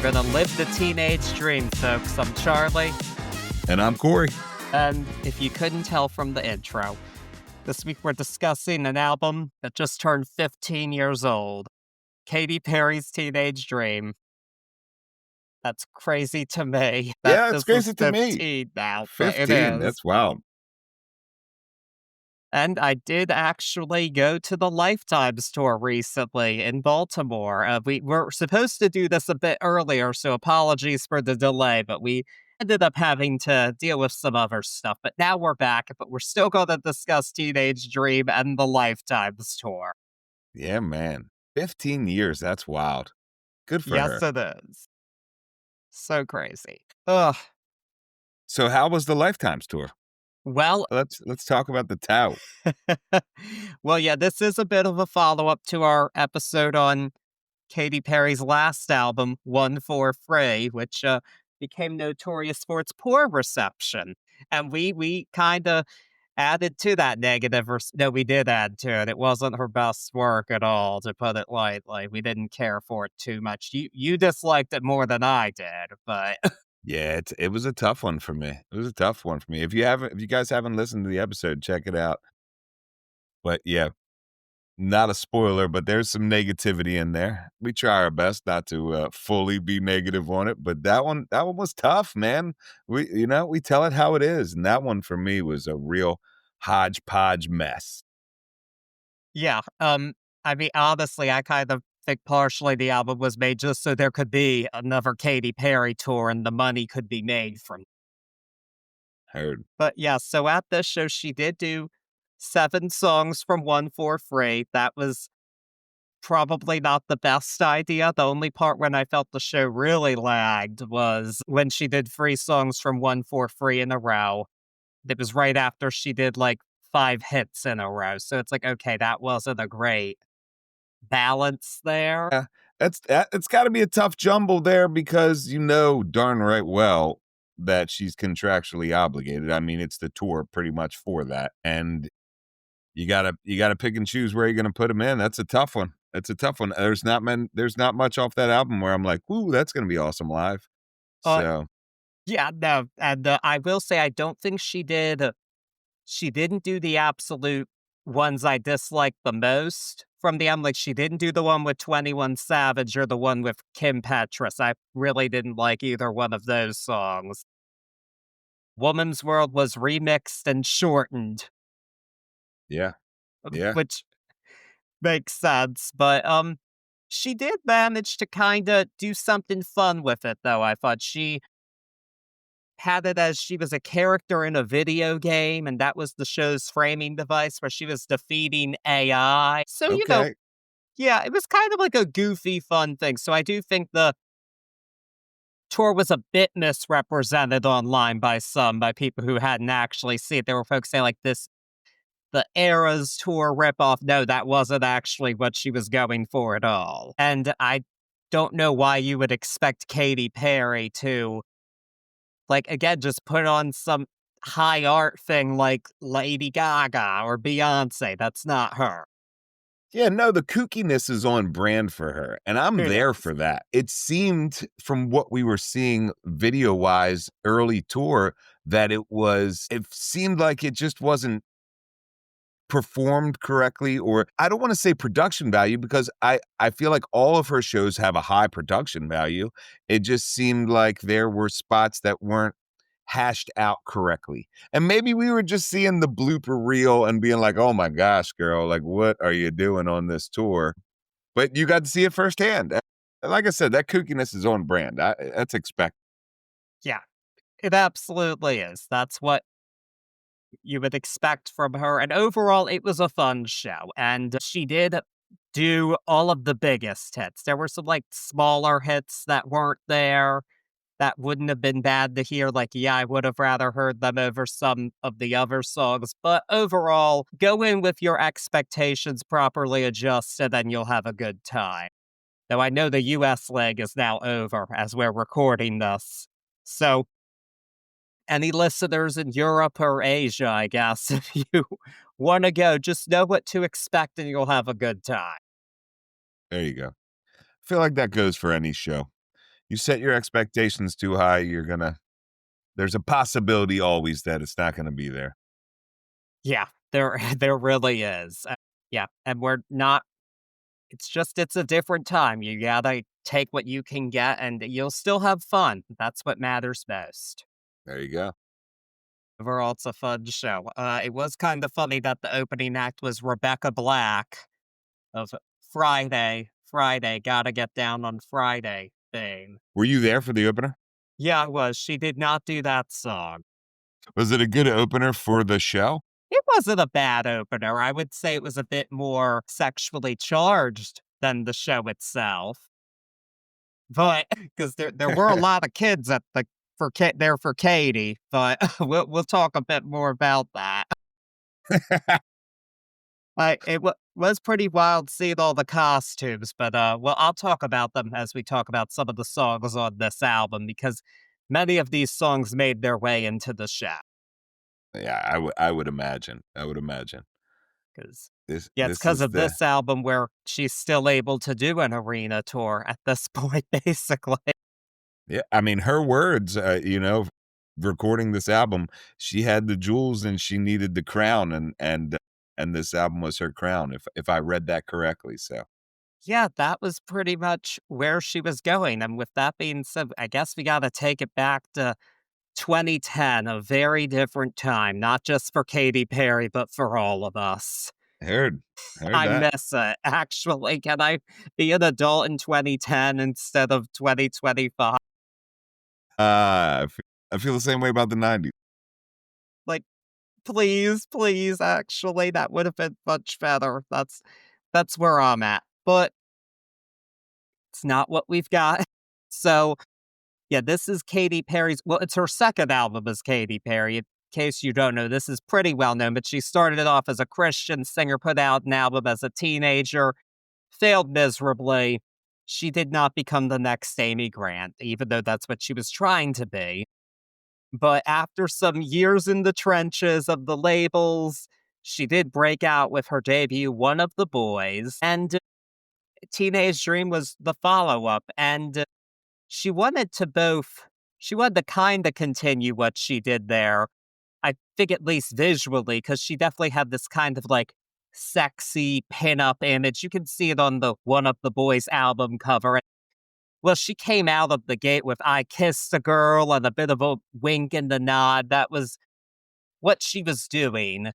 We're gonna live the teenage dream, folks. I'm Charlie, And I'm Cory. and if you couldn't tell from the intro, this week we're discussing an album that just turned 15 years old, Katy Perry's Teenage Dream. That's crazy to me that Yeah, it's this is crazy to me. 15 now, but it 15. is. That's wild. And I did actually go to the Lifetimes tour recently in Baltimore. We were supposed to do this a bit earlier, so apologies for the delay, but we ended up having to deal with some other stuff. But now we're back, but we're still going to discuss Teenage Dream and the Lifetimes tour. Yeah, man. 15 years. That's wild. Good for Yes, her. it is. So crazy. Ugh. So how was the Lifetimes tour? Well, Let's talk about the Tao. well, yeah, this is a bit of a follow up to our episode on Katy Perry's last album, One for Free, which became notorious for its poor reception. And we kind of added to that negative. No, we did add to it. It wasn't her best work at all, to put it lightly. We didn't care for it too much. You disliked it more than I did, but Yeah, it was a tough one for me. It was a tough one for me. If you guys haven't listened to the episode, check it out. But yeah, not a spoiler, but there's some negativity in there. We try our best not to fully be negative on it, but that one was tough, man. We tell it how it is, and that one for me was a real hodgepodge mess. yeah. I mean, honestly, I kind of think partially the album was made just so there could be another Katy Perry tour and the money could be made from. Heard. But yeah, so at this show, she did do 7 songs from One for Free. That was probably not the best idea. The only part when I felt the show really lagged was when she did 3 songs from One for Free in a row. It was right after she did like 5 hits in a row. So it's like, okay, that wasn't a great balance there. Yeah, it's got to be a tough jumble there because you know darn right well that she's contractually obligated. I mean, it's the tour pretty much for that, and you gotta pick and choose where you're gonna put them in. That's a tough one. It's a tough one. There's not much off that album where I'm like, ooh, that's gonna be awesome live. Uh, So yeah, no, and I will say I don't think she did. She didn't do the absolute ones I disliked the most from the album. Like, she didn't do the one with 21 Savage or the one with Kim Petras. I really didn't like either one of those songs. Woman's World was remixed and shortened, yeah, yeah, which makes sense. But she did manage to kind of do something fun with it, though. I thought she had it as she was a character in a video game, and that was the show's framing device where she was defeating AI. So, okay. yeah, it was kind of like a goofy, fun thing. So I do think the tour was a bit misrepresented online by people who hadn't actually seen it. There were folks saying like the Eras tour ripoff. No, that wasn't actually what she was going for at all. And I don't know why you would expect Katy Perry to, like, again, just put on some high art thing like Lady Gaga or Beyonce. That's not her. Yeah, no, the kookiness is on brand for her, and I'm It there is. for that. It seemed from what we were seeing video-wise early tour that it seemed like it just wasn't performed correctly, or I don't wanna say production value because I feel like all of her shows have a high production value. It just seemed like there were spots that weren't hashed out correctly. And maybe we were just seeing the blooper reel and being like, "Oh my gosh, girl, like, what are you doing on this tour?" But you got to see it firsthand. Like I said, that kookiness is on brand. That's expected. Yeah, it absolutely is. That's what you would expect from her. And overall, it was a fun show. And she did do all of the biggest hits. There were some like smaller hits that weren't there that wouldn't have been bad to hear. Like, yeah, I would have rather heard them over some of the other songs. But overall, go in with your expectations properly adjusted and you'll have a good time. Though I know the US leg is now over as we're recording this. So any listeners in Europe or Asia, I guess, if you want to go, just know what to expect and you'll have a good time. There you go. I feel like that goes for any show. you set your expectations too high, you're gonna there's a possibility always that it's not gonna be there. Yeah, there there really is. Yeah, and we're not it's just it's a different time. You gotta take what you can get and you'll still have fun. That's what matters most. There you go. Overall, it's a fun show. It was kind of funny that the opening act was Rebecca Black of Friday, Gotta Get Down on Friday thing. Were you there for the opener? Yeah, it was. She did not do that song. Was it a good opener for the show? It wasn't a bad opener. I would say it was a bit more sexually charged than the show itself. But because there were a lot of kids at the there for Katy, but we'll talk a bit more about that. Was pretty wild seeing all the costumes, but well, I'll talk about them as we talk about some of the songs on this album because many of these songs made their way into the show. Yeah, I would imagine. I would imagine. Because yeah, it's This because is of the this album where she's still able to do an arena tour at this point, basically. yeah, I mean, her words, recording this album, she had the jewels and she needed the crown and this album was her crown if I read that correctly, so Yeah, that was pretty much where she was going. And with that being said, I guess we got to take it back to 2010, a very different time, not just for Katy Perry, but for all of us. heard heard I that. miss it. Actually, can I be an adult in 2010 instead of 2025? I feel the same way about the '90s. Like, please, please, actually, that would have been much better. That's where I'm at. But it's not what we've got. So yeah, this is Katy Perry's well, it's her second album as Katy Perry. In case you don't know, this is pretty well known, but she started it off as a Christian singer, put out an album as a teenager, failed miserably. She did not become the next Amy Grant, even though that's what she was trying to be. But after some years in the trenches of the labels, she did break out with her debut, One of the Boys, and Teenage Dream was the follow up. And she wanted to both she wanted to kinda continue what she did there, I think at least visually, because she definitely had this kind of, like, sexy pinup image. You can see it on the One of the Boys album cover. Well, she came out of the gate with "I Kissed a Girl" and a bit of a wink and a nod. That was what she was doing.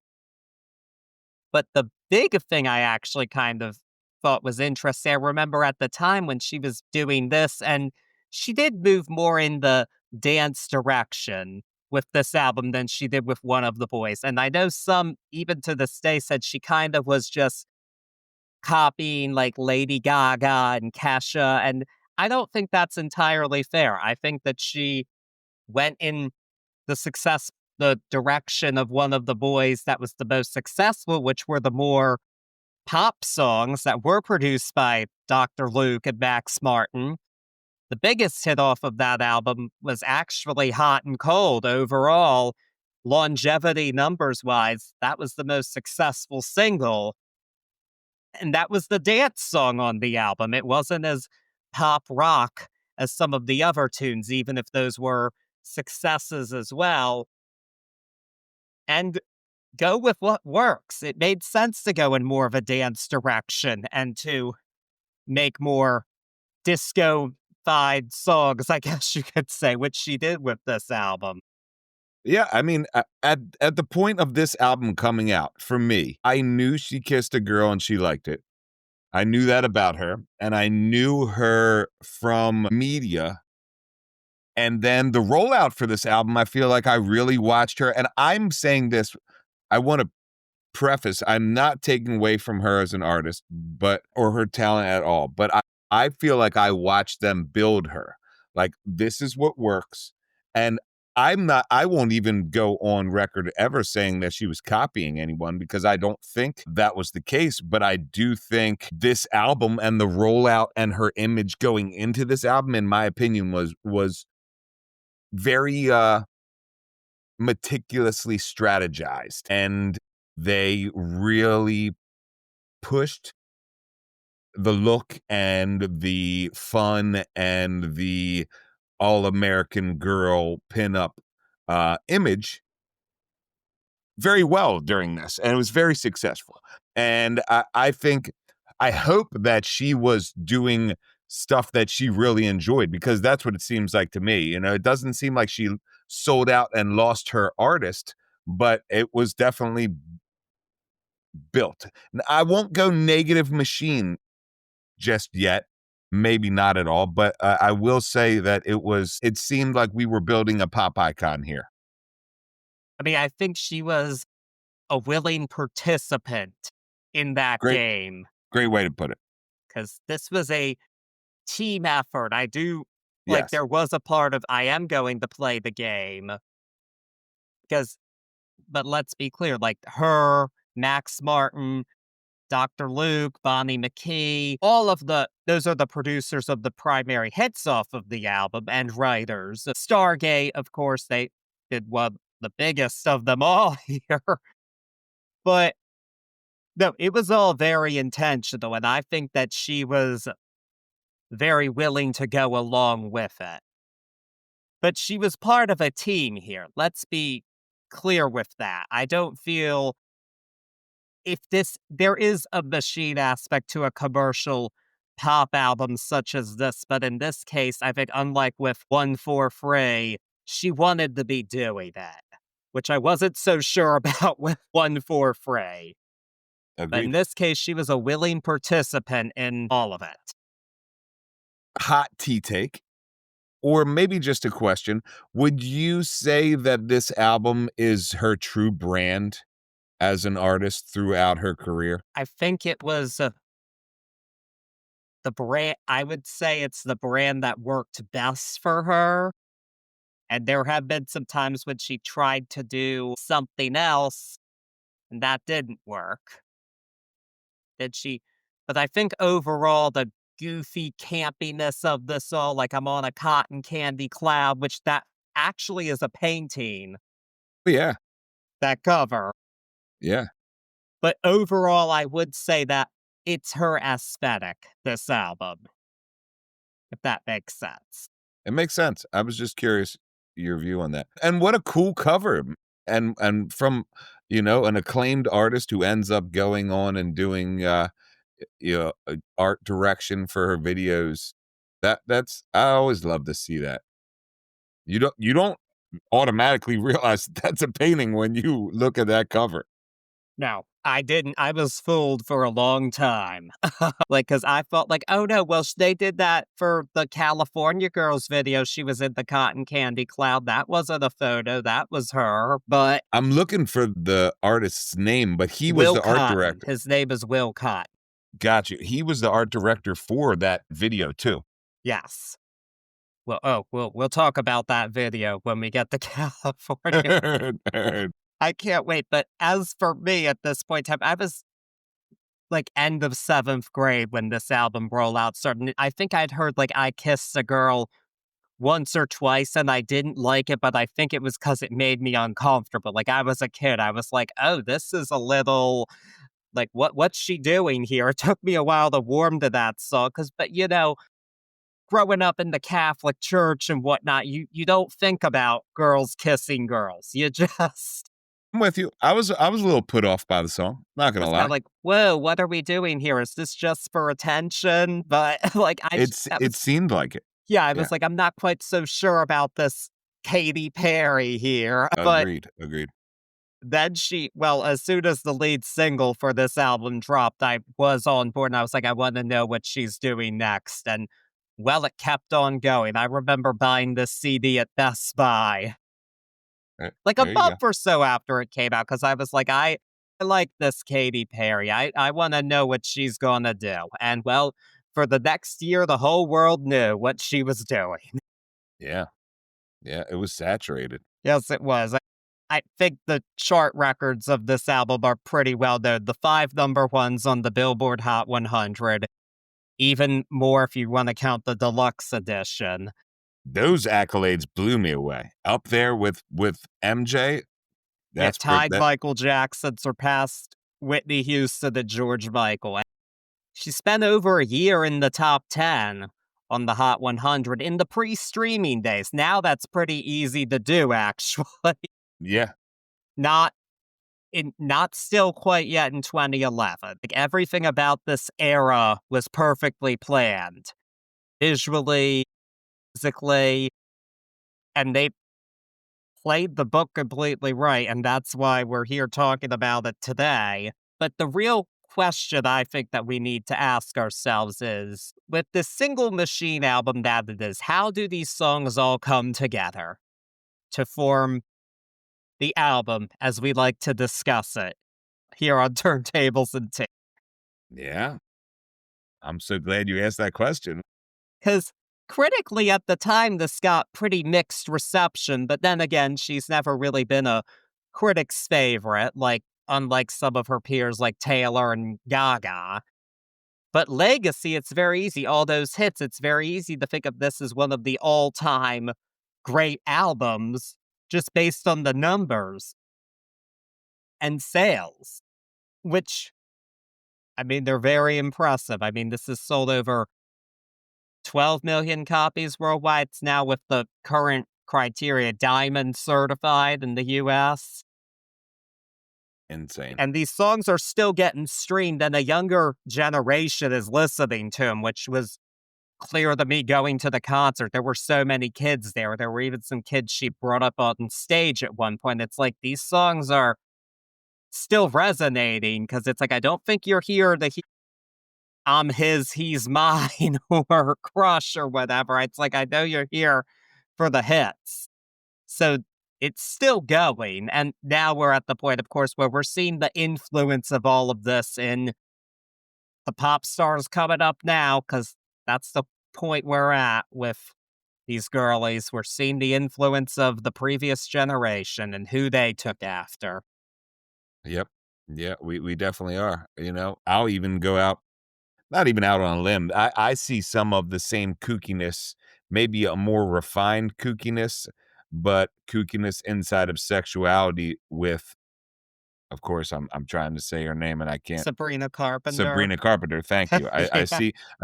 But the big thing I actually kind of thought was interesting, I remember at the time when she was doing this, and she did move more in the dance direction with this album than she did with One of the Boys. And I know some, even to this day, said she kind of was just copying like Lady Gaga and Kesha. And I don't think that's entirely fair. I think that she went in the direction of One of the Boys that was the most successful, which were the more pop songs that were produced by Dr. Luke and Max Martin. The biggest hit off of that album was actually Hot and Cold. Overall, longevity numbers wise, that was the most successful single. And that was the dance song on the album. It wasn't as pop rock as some of the other tunes, even if those were successes as well. And go with what works. It made sense to go in more of a dance direction and to make more disco-fied songs, I guess you could say, which she did with this album. Yeah, I mean, at the point of this album coming out, for me, I knew she kissed a girl and she liked it. I knew that about her, and I knew her from media. And then the rollout for this album, I feel like I really watched her. And I'm saying this, I want to preface, I'm not taking away from her as an artist, but or her talent at all. But I feel like I watched them build her. Like this is what works. And I won't even go on record ever saying that she was copying anyone because I don't think that was the case. But I do think this album and the rollout and her image going into this album, in my opinion, was very meticulously strategized. And they really pushed the look and the fun and the all-American girl pinup, image very well during this, and it was very successful. And I think I hope that she was doing stuff that she really enjoyed because that's what it seems like to me. You know, it doesn't seem like she sold out and lost her artist, but it was definitely built. I won't go negative machine just yet. Maybe not at all, but I will say that it seemed like we were building a pop icon here. I mean, I think she was a willing participant in that Great, game great way to put it. because this was a team effort. I do like Yes. there was a part of I am going to play the game because, but let's be clear, like her, Max Martin, Dr. Luke, Bonnie McKee, all of those are the producers of the primary hits off of the album and writers. Stargate, of course, they did one the biggest of them all here. But no, it was all very intentional, and I think that she was very willing to go along with it. But she was part of a team here. Let's be clear with that. I don't feel if this there is a machine aspect to a commercial pop album such as this, but in this case, I think unlike with One for Free, she wanted to be doing that, which I wasn't so sure about with One for Free. But in Agreed. this case, she was a willing participant in all of it. Hot tea take, or maybe just a question. Would you say that this album is her true brand as an artist throughout her career? I think it was the brand, I would say it's the brand that worked best for her. And there have been some times when she tried to do something else and that didn't work. Did she? But I think overall, the goofy campiness of this all, like I'm on a cotton candy cloud, which that actually is a painting, Yeah, that cover. yeah. But overall, I would say that it's her aesthetic, this album, if that makes sense. It makes sense. I was just curious your view on that. And what a cool cover. And from, an acclaimed artist who ends up going on and doing art direction for her videos. That's I always love to see that. You don't automatically realize that's a painting when you look at that cover. No, I didn't. I was fooled for a long time. Like, cause I thought like, "Oh, no, well, they did that for the California Girls video, she was in the cotton candy cloud, that wasn't a photo, that was her," but I'm looking for the artist's name, but he was Will the art Cotton, director. his name is Will Cotton, Got you. He was the art director for that video too. yes. Well, oh, we'll talk about that video when we get to California. Nerd. I can't wait, but as for me at this point in time, I was, like, end of 7th grade when this album rollout started, I think I'd heard, like, I Kissed a Girl once or twice, and I didn't like it, but I think it was because it made me uncomfortable, like, I was a kid, I was like, "Oh, this is a little like, what's she doing here?" It took me a while to warm to that song, because but, growing up in the Catholic Church and whatnot, you don't think about girls kissing girls, you just I'm with you. I was a little put off by the song, not gonna was kinda lie. like, "Whoa, what are we doing here? Is this just for attention?" But, like, that It was seemed like it. yeah, I Yeah, was like, "I'm not quite so sure about this Katy Perry here," but agreed, agreed. then well, as soon as the lead single for this album dropped, I was on board, and I was like, "I wanna know what she's doing next," and, well, it kept on going. I remember buying this CD at Best Buy, like, a There you month go. or so after it came out, because I was like, I like this Katy Perry. I wanna know what she's gonna do," and, well, for the next year, the whole world knew what she was doing. Yeah, yeah, it was saturated. Yes, it was. I think the chart records of this album are pretty well known. The 5 number ones on the Billboard Hot 100, even more if you wanna count the deluxe edition. Those accolades blew me away. Up there with MJ, It that's pretty tied that Michael Jackson, surpassed Whitney Houston and George Michael. She spent over a year in the top 10 on the Hot 100 in the pre-streaming days. Now that's pretty easy to do, actually. Yeah. Not not still quite yet in 2011. Like, everything about this era was perfectly planned, visually, musically, and they played the book completely right, and that's why we're here talking about it today. But the real question I think that we need to ask ourselves is, with this Single Machine album that it is, how do these songs all come together to form the album as we like to discuss it here on Turntables and Tea? Yeah. I'm so glad you asked that question. Because critically at the time, this got pretty mixed reception, but then again, she's never really been a critic's favorite, like, unlike some of her peers like Taylor and Gaga. But legacy, it's very easy. All those hits, it's very easy to think of this as one of the all-time great albums just based on the numbers and sales, which, I mean, they're very impressive. I mean, this has sold over 12 million copies worldwide. It's now, with the current criteria, diamond certified in the US. Insane. And these songs are still getting streamed, and a younger generation is listening to them, which was clear to me going to the concert. There were so many kids there. There were even some kids she brought up on stage at one point. It's like these songs are still resonating because it's like, I don't think you're here to hear I'm his, he's mine, or crush or whatever. It's like, I know you're here for the hits. So it's still going. And now we're at the point, of course, where we're seeing the influence of all of this in the pop stars coming up now, because that's the point we're at with these girlies. We're seeing the influence of the previous generation and who they took after. Yep. Yeah, we definitely are. I'll even go out, not even out on a limb. I see some of the same kookiness, maybe a more refined kookiness, but kookiness inside of sexuality with, of course, I'm trying to say her name and I can't. Sabrina Carpenter. Sabrina Carpenter, thank you. I Yeah.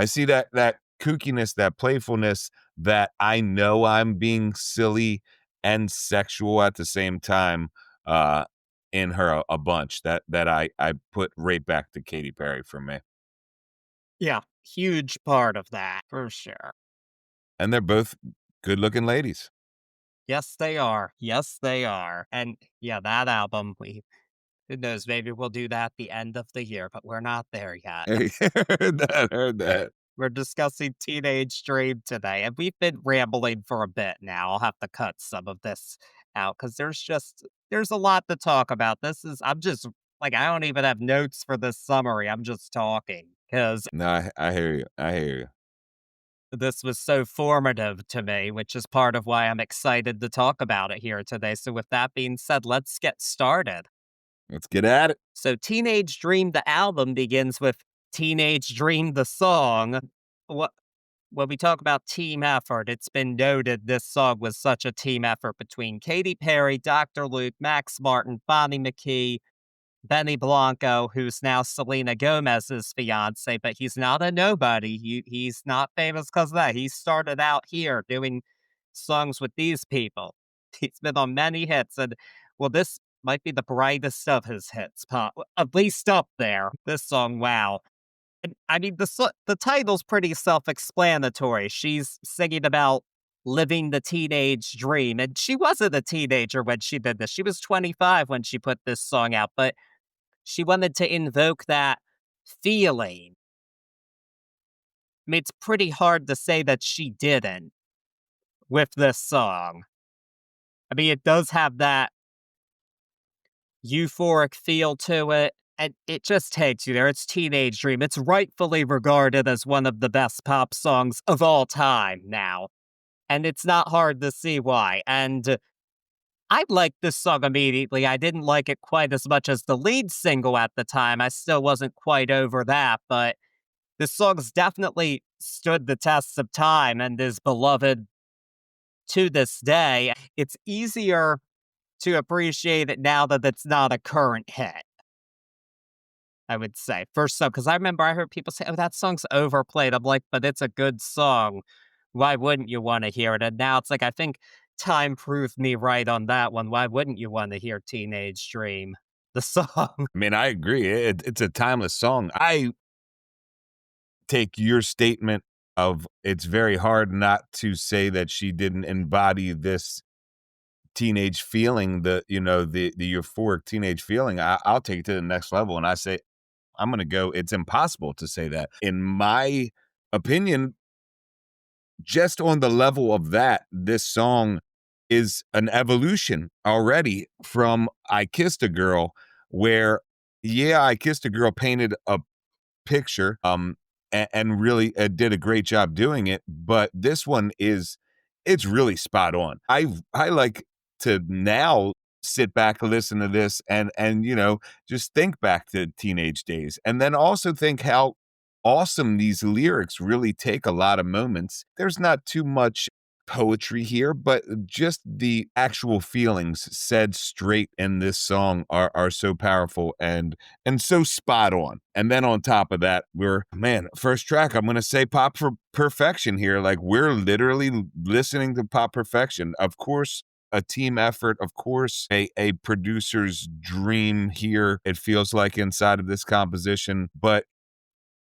see that kookiness, that playfulness, that I know I'm being silly and sexual at the same time, uh, in her a bunch that I put right back to Katy Perry for me. Yeah. Huge part of that, for sure. And they're both good-looking ladies. Yes, they are. Yes, they are. And yeah, that album, who knows, maybe we'll do that at the end of the year, but we're not there yet. Hey, heard that. We're discussing Teenage Dream today, and we've been rambling for a bit now. I'll have to cut some of this out because there's a lot to talk about. I'm just like, I don't even have notes for this summary. I'm just talking because No, I hear you. I hear you. this was so formative to me, which is part of why I'm excited to talk about it here today. So, with that being said, let's get started. Let's get at it. So, Teenage Dream, the album, begins with Teenage Dream, the song. What When we talk about team effort, it's been noted this song was such a team effort between Katy Perry, Dr. Luke, Max Martin, Bonnie McKee, Benny Blanco, who's now Selena Gomez's fiance, but he's not a nobody. He's not famous because of that. He started out here doing songs with these people. He's been on many hits, and well, this might be the brightest of his hits, at least up there. This song, wow. And I mean, the title's pretty self-explanatory. She's singing about living the teenage dream, and she wasn't a teenager when she did this. She was 25 when she put this song out, but she wanted to invoke that feeling. I mean, it's pretty hard to say that she didn't with this song. I mean, it does have that euphoric feel to it, and it just takes you there. It's Teenage Dream. It's rightfully regarded as one of the best pop songs of all time now, and it's not hard to see why. And I liked this song immediately. I didn't like it quite as much as the lead single at the time. I still wasn't quite over that, but this song's definitely stood the test of time and is beloved to this day. It's easier to appreciate it now that it's not a current hit. I would say. First song, because I remember I heard people say, "Oh, that song's overplayed." I'm like, "But it's a good song. Why wouldn't you wanna hear it?" And now it's like, I think time proved me right on that one. Why wouldn't you wanna hear Teenage Dream, the song? I mean, I agree. It's a timeless song. I take your statement of it's very hard not to say that she didn't embody this teenage feeling, the euphoric teenage feeling. I'll take it to the next level, and I say I'm gonna go. It's impossible to say that, in my opinion. Just on the level of that, this song is an evolution already from "I Kissed a Girl," where, yeah, "I Kissed a Girl" painted a picture, and really, did a great job doing it, but this one it's really spot on. I like to now sit back, listen to this, and, just think back to teenage days, and then also think how awesome these lyrics really take a lot of moments. There's not too much poetry here, but just the actual feelings said straight in this song are so powerful and so spot on. And then on top of that, first track, I'm gonna say pop for perfection here. Like, we're literally listening to pop perfection. Of course, a team effort, of course, a producer's dream here, it feels like, inside of this composition. But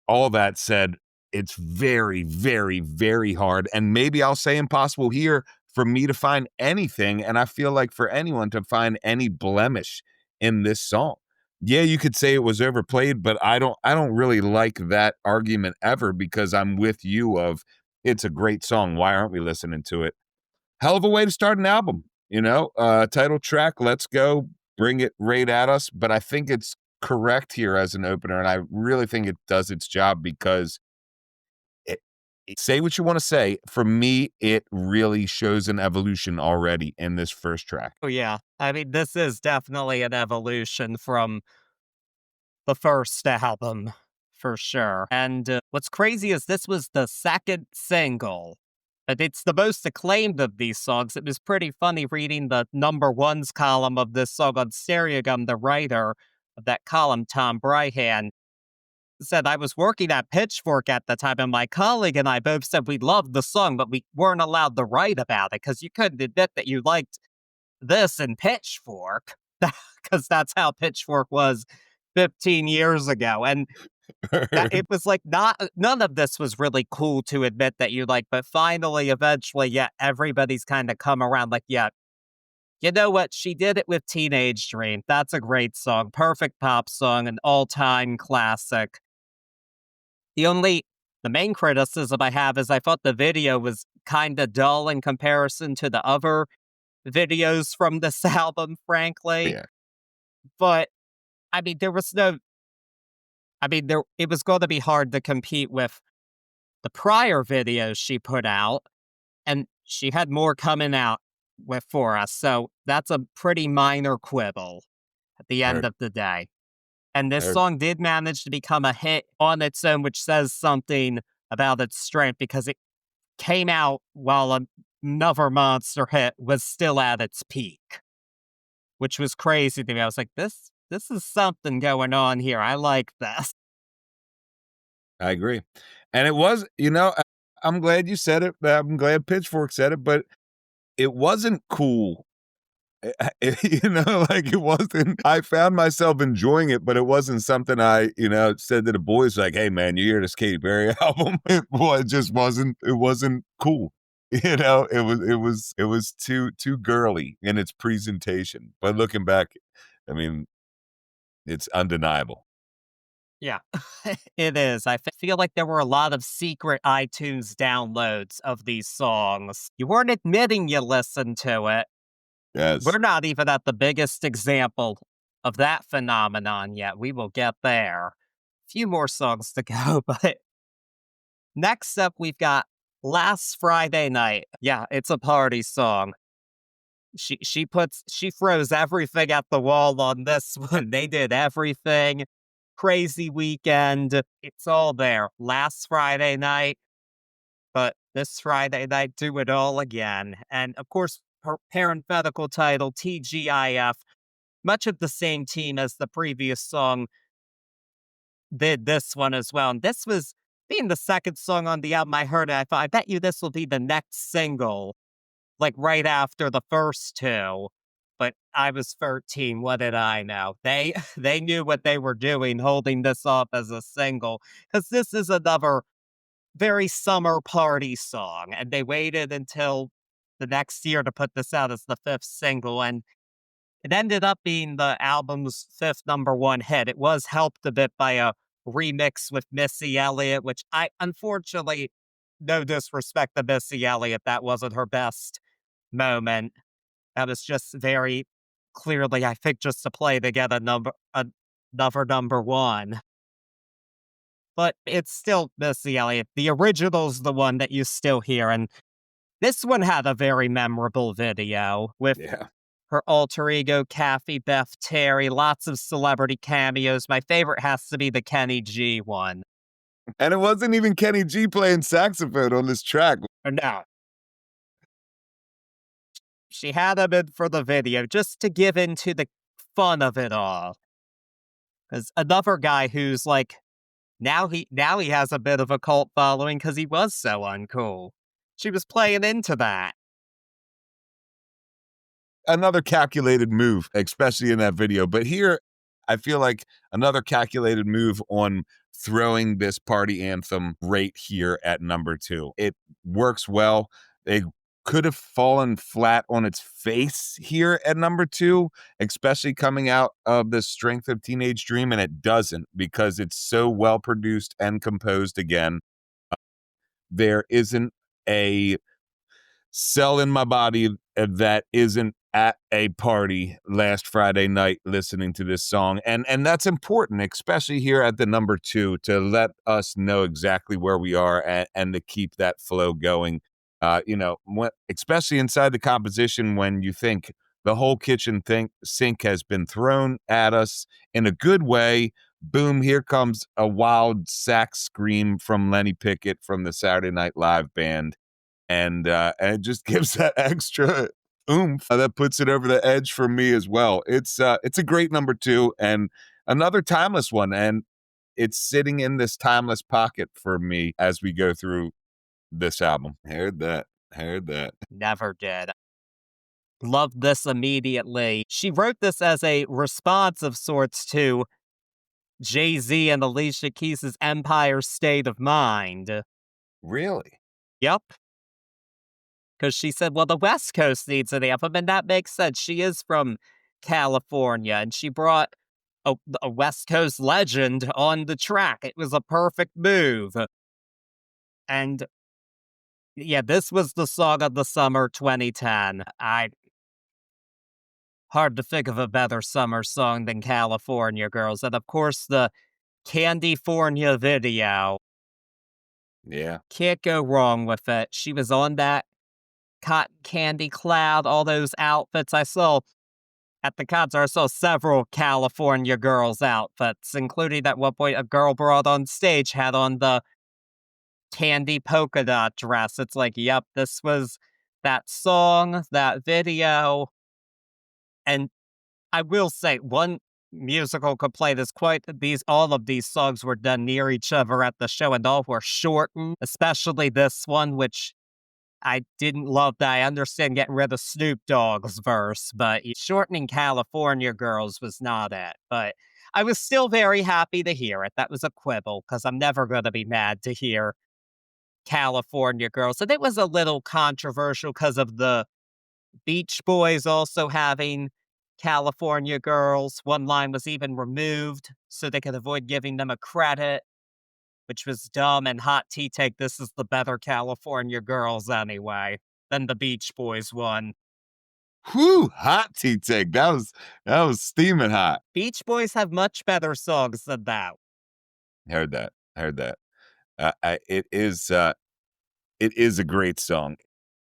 all that said, it's very, very, very hard, and maybe I'll say impossible here, for me to find anything, and I feel like for anyone to find any blemish in this song. Yeah, you could say it was overplayed, but I don't really like that argument ever, because I'm with you of, it's a great song, why aren't we listening to it? Hell of a way to start an album, title track, let's go, bring it right at us. But I think it's correct here as an opener, and I really think it does its job, because say what you want to say. For me, it really shows an evolution already in this first track. Oh, yeah. I mean, this is definitely an evolution from the first album, for sure. And what's crazy is this was the second single, and it's the most acclaimed of these songs. It was pretty funny reading the number ones column of this song on Stereogum. The writer of that column, Tom Bryhan, said, "I was working at Pitchfork at the time, and my colleague and I both said we loved the song, but we weren't allowed to write about it because you couldn't admit that you liked this in Pitchfork," because that's how Pitchfork was 15 years ago. And that it was like, not none of this was really cool to admit that you like, but finally, eventually, yeah, everybody's kind of come around like, yeah, you know what? She did it with Teenage Dream. That's a great song. Perfect pop song, an all-time classic. The only the main criticism I have is I thought the video was kind of dull in comparison to the other videos from this album, frankly. Yeah, But I mean, there was no I mean, there it was gonna be hard to compete with the prior videos she put out, and she had more coming out with for us, so that's a pretty minor quibble at the end heard, of the day. And this heard. song did manage to become a hit on its own, which says something about its strength, because it came out while another monster hit was still at its peak, which was crazy to me. I was like, this is something going on here. I like this. I agree. And it was, I'm glad you said it. I'm glad Pitchfork said it, but it wasn't cool. Like, it wasn't, I found myself enjoying it, but it wasn't something I, said to the boys, like, "Hey man, you hear this Katy Perry album?" It just wasn't cool. It was too girly in its presentation. But looking back, I mean, it's undeniable. Yeah, it is. Feel like there were a lot of secret iTunes downloads of these songs. You weren't admitting you listened to it. Yes, We're not even at the biggest example of that phenomenon yet. We will get there. Few more songs to go, but next up we've got Last Friday Night. Yeah, it's a party song. She throws everything at the wall on this one. They did everything. Crazy weekend. It's all there. Last Friday night, but this Friday night, do it all again. And of course, her parenthetical title, TGIF, much of the same team as the previous song, did this one as well. And this was being the second song on the album. I heard it. I thought, I bet you this will be the next single, like right after the first two. But I was 13. What did I know? They they knew what they were doing, holding this off as a single, because this is another very summer party song. And they waited until the next year to put this out as the fifth single. And it ended up being the album's fifth number one hit. It was helped a bit by a remix with Missy Elliott, which I unfortunately, no disrespect to Missy Elliott, that wasn't her best moment. That was just very clearly, I think, just to play to get another number one. But it's still Missy Elliott. The original's the one that you still hear, and this one had a very memorable video with Yeah. her alter ego, Kathy Beth Terry, lots of celebrity cameos. My favorite has to be the Kenny G one. And it wasn't even Kenny G playing saxophone on this track. Or no, she had him in for the video just to give into the fun of it all. Because another guy who's like, now he has a bit of a cult following because he was so uncool. She was playing into that. Another calculated move, especially in that video. But here, I feel like another calculated move on throwing this party anthem right here at number two. It works well. They could have fallen flat on its face here at number two, especially coming out of the strength of Teenage Dream, and it doesn't because it's so well produced and composed again. There isn't a cell in my body that isn't at a party last Friday night listening to this song. And that's important, especially here at the number two, to let us know exactly where we are and to keep that flow going. Especially inside the composition, when you think the whole sink has been thrown at us in a good way. Boom, here comes a wild sax scream from Lenny Pickett from the Saturday Night Live band. And it just gives that extra oomph that puts it over the edge for me as well. It's a great number two and another timeless one, and it's sitting in this timeless pocket for me as we go through this album. Heard that. Heard that. Never did. Loved this immediately. She wrote this as a response of sorts to Jay-Z and Alicia Keys' Empire State of Mind. Really? Yep. Because she said, well, the West Coast needs an anthem, and that makes sense. She is from California, and she brought a West Coast legend on the track. It was a perfect move. And yeah, this was the song of the summer 2010. Hard to think of a better summer song than California Girls. And of course, the Candyfornia video. Yeah. Can't go wrong with it. She was on that cotton candy cloud, all those outfits. I saw at the concert, I saw several California Girls outfits, including at one point a girl brought on stage had on the candy polka dot dress. It's like, yep, this was that song, that video. And I will say one musical complaint is quite all of these songs were done near each other at the show and all were shortened, especially this one, which I didn't love. That. I understand getting rid of Snoop Dogg's verse, but shortening California Girls was not it. But I was still very happy to hear it. That was a quibble because I'm never going to be mad to hear California Girls. And it was a little controversial because of the Beach Boys also having California Girls. One line was even removed so they could avoid giving them a credit, which was dumb. And hot tea take, this is the better California Girls anyway than the Beach Boys one. Whew, hot tea take. That was steaming hot. Beach Boys have much better songs than that. Heard that. Heard that. It is a great song.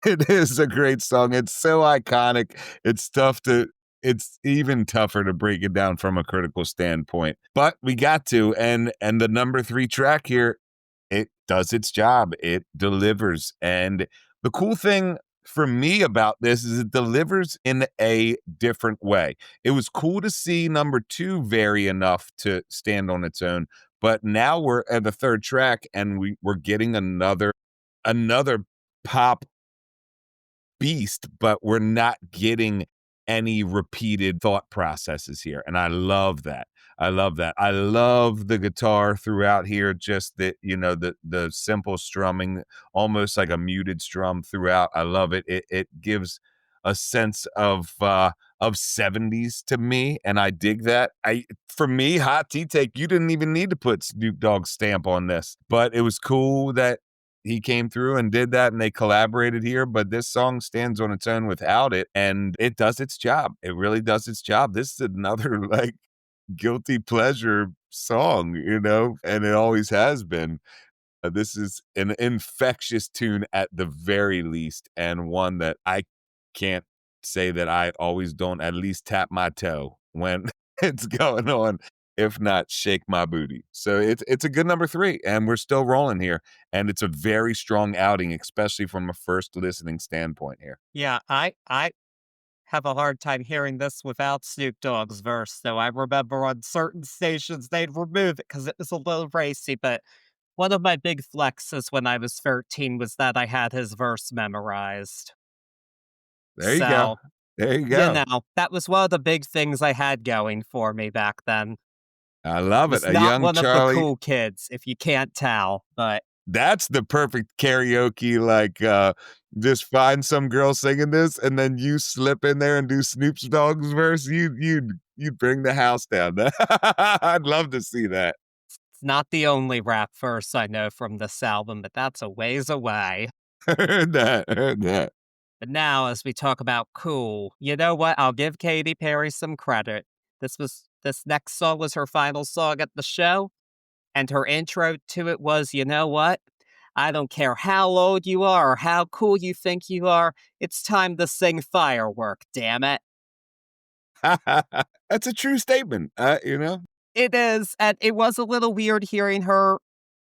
It is a great song. It's so iconic. It's even tougher to break it down from a critical standpoint. But we got to, and the number three track here, it does its job. It delivers. And the cool thing for me about this is it delivers in a different way. It was cool to see number two vary enough to stand on its own, But now we're at the third track and we're getting another pop beast, but we're not getting any repeated thought processes here. And I love that. I love that. I love the guitar throughout here, just the simple strumming, almost like a muted strum throughout. I love it. It gives a sense of 70s to me, and I dig that. I For me, hot tea take, you didn't even need to put Snoop Dogg's stamp on this, but it was cool that he came through and did that and they collaborated here, but this song stands on its own without it, and it does its job. It really does its job. This is another like guilty pleasure song, and it always has been. This is an infectious tune at the very least, and one that I can't say that I always don't at least tap my toe when it's going on, if not shake my booty. So it's a good number 3, and we're still rolling here, and it's a very strong outing, especially from a first listening standpoint here. Yeah, I have a hard time hearing this without Snoop Dogg's verse, though I remember on certain stations they'd remove it because it was a little racy, but one of my big flexes when I was 13 was that I had his verse memorized. There you go. So, There you go. that was one of the big things I had going for me back then. I love it. Was A not young one of the Charlie. cool kids, if you can't tell, but That's the perfect karaoke, like, just find some girl singing this, and then you slip in there and do Snoop Dogg's verse. You'd bring the house down. I'd love to see that. it's not the only rap verse I know from this album, but that's a ways away. Heard that, heard that. But now, as we talk about cool, you know what? I'll give Katy Perry some credit. This next song was her final song at the show, and her intro to it was, you know what? I don't care how old you are or how cool you think you are. It's time to sing Firework, damn it. That's a true statement, It is, and it was a little weird hearing her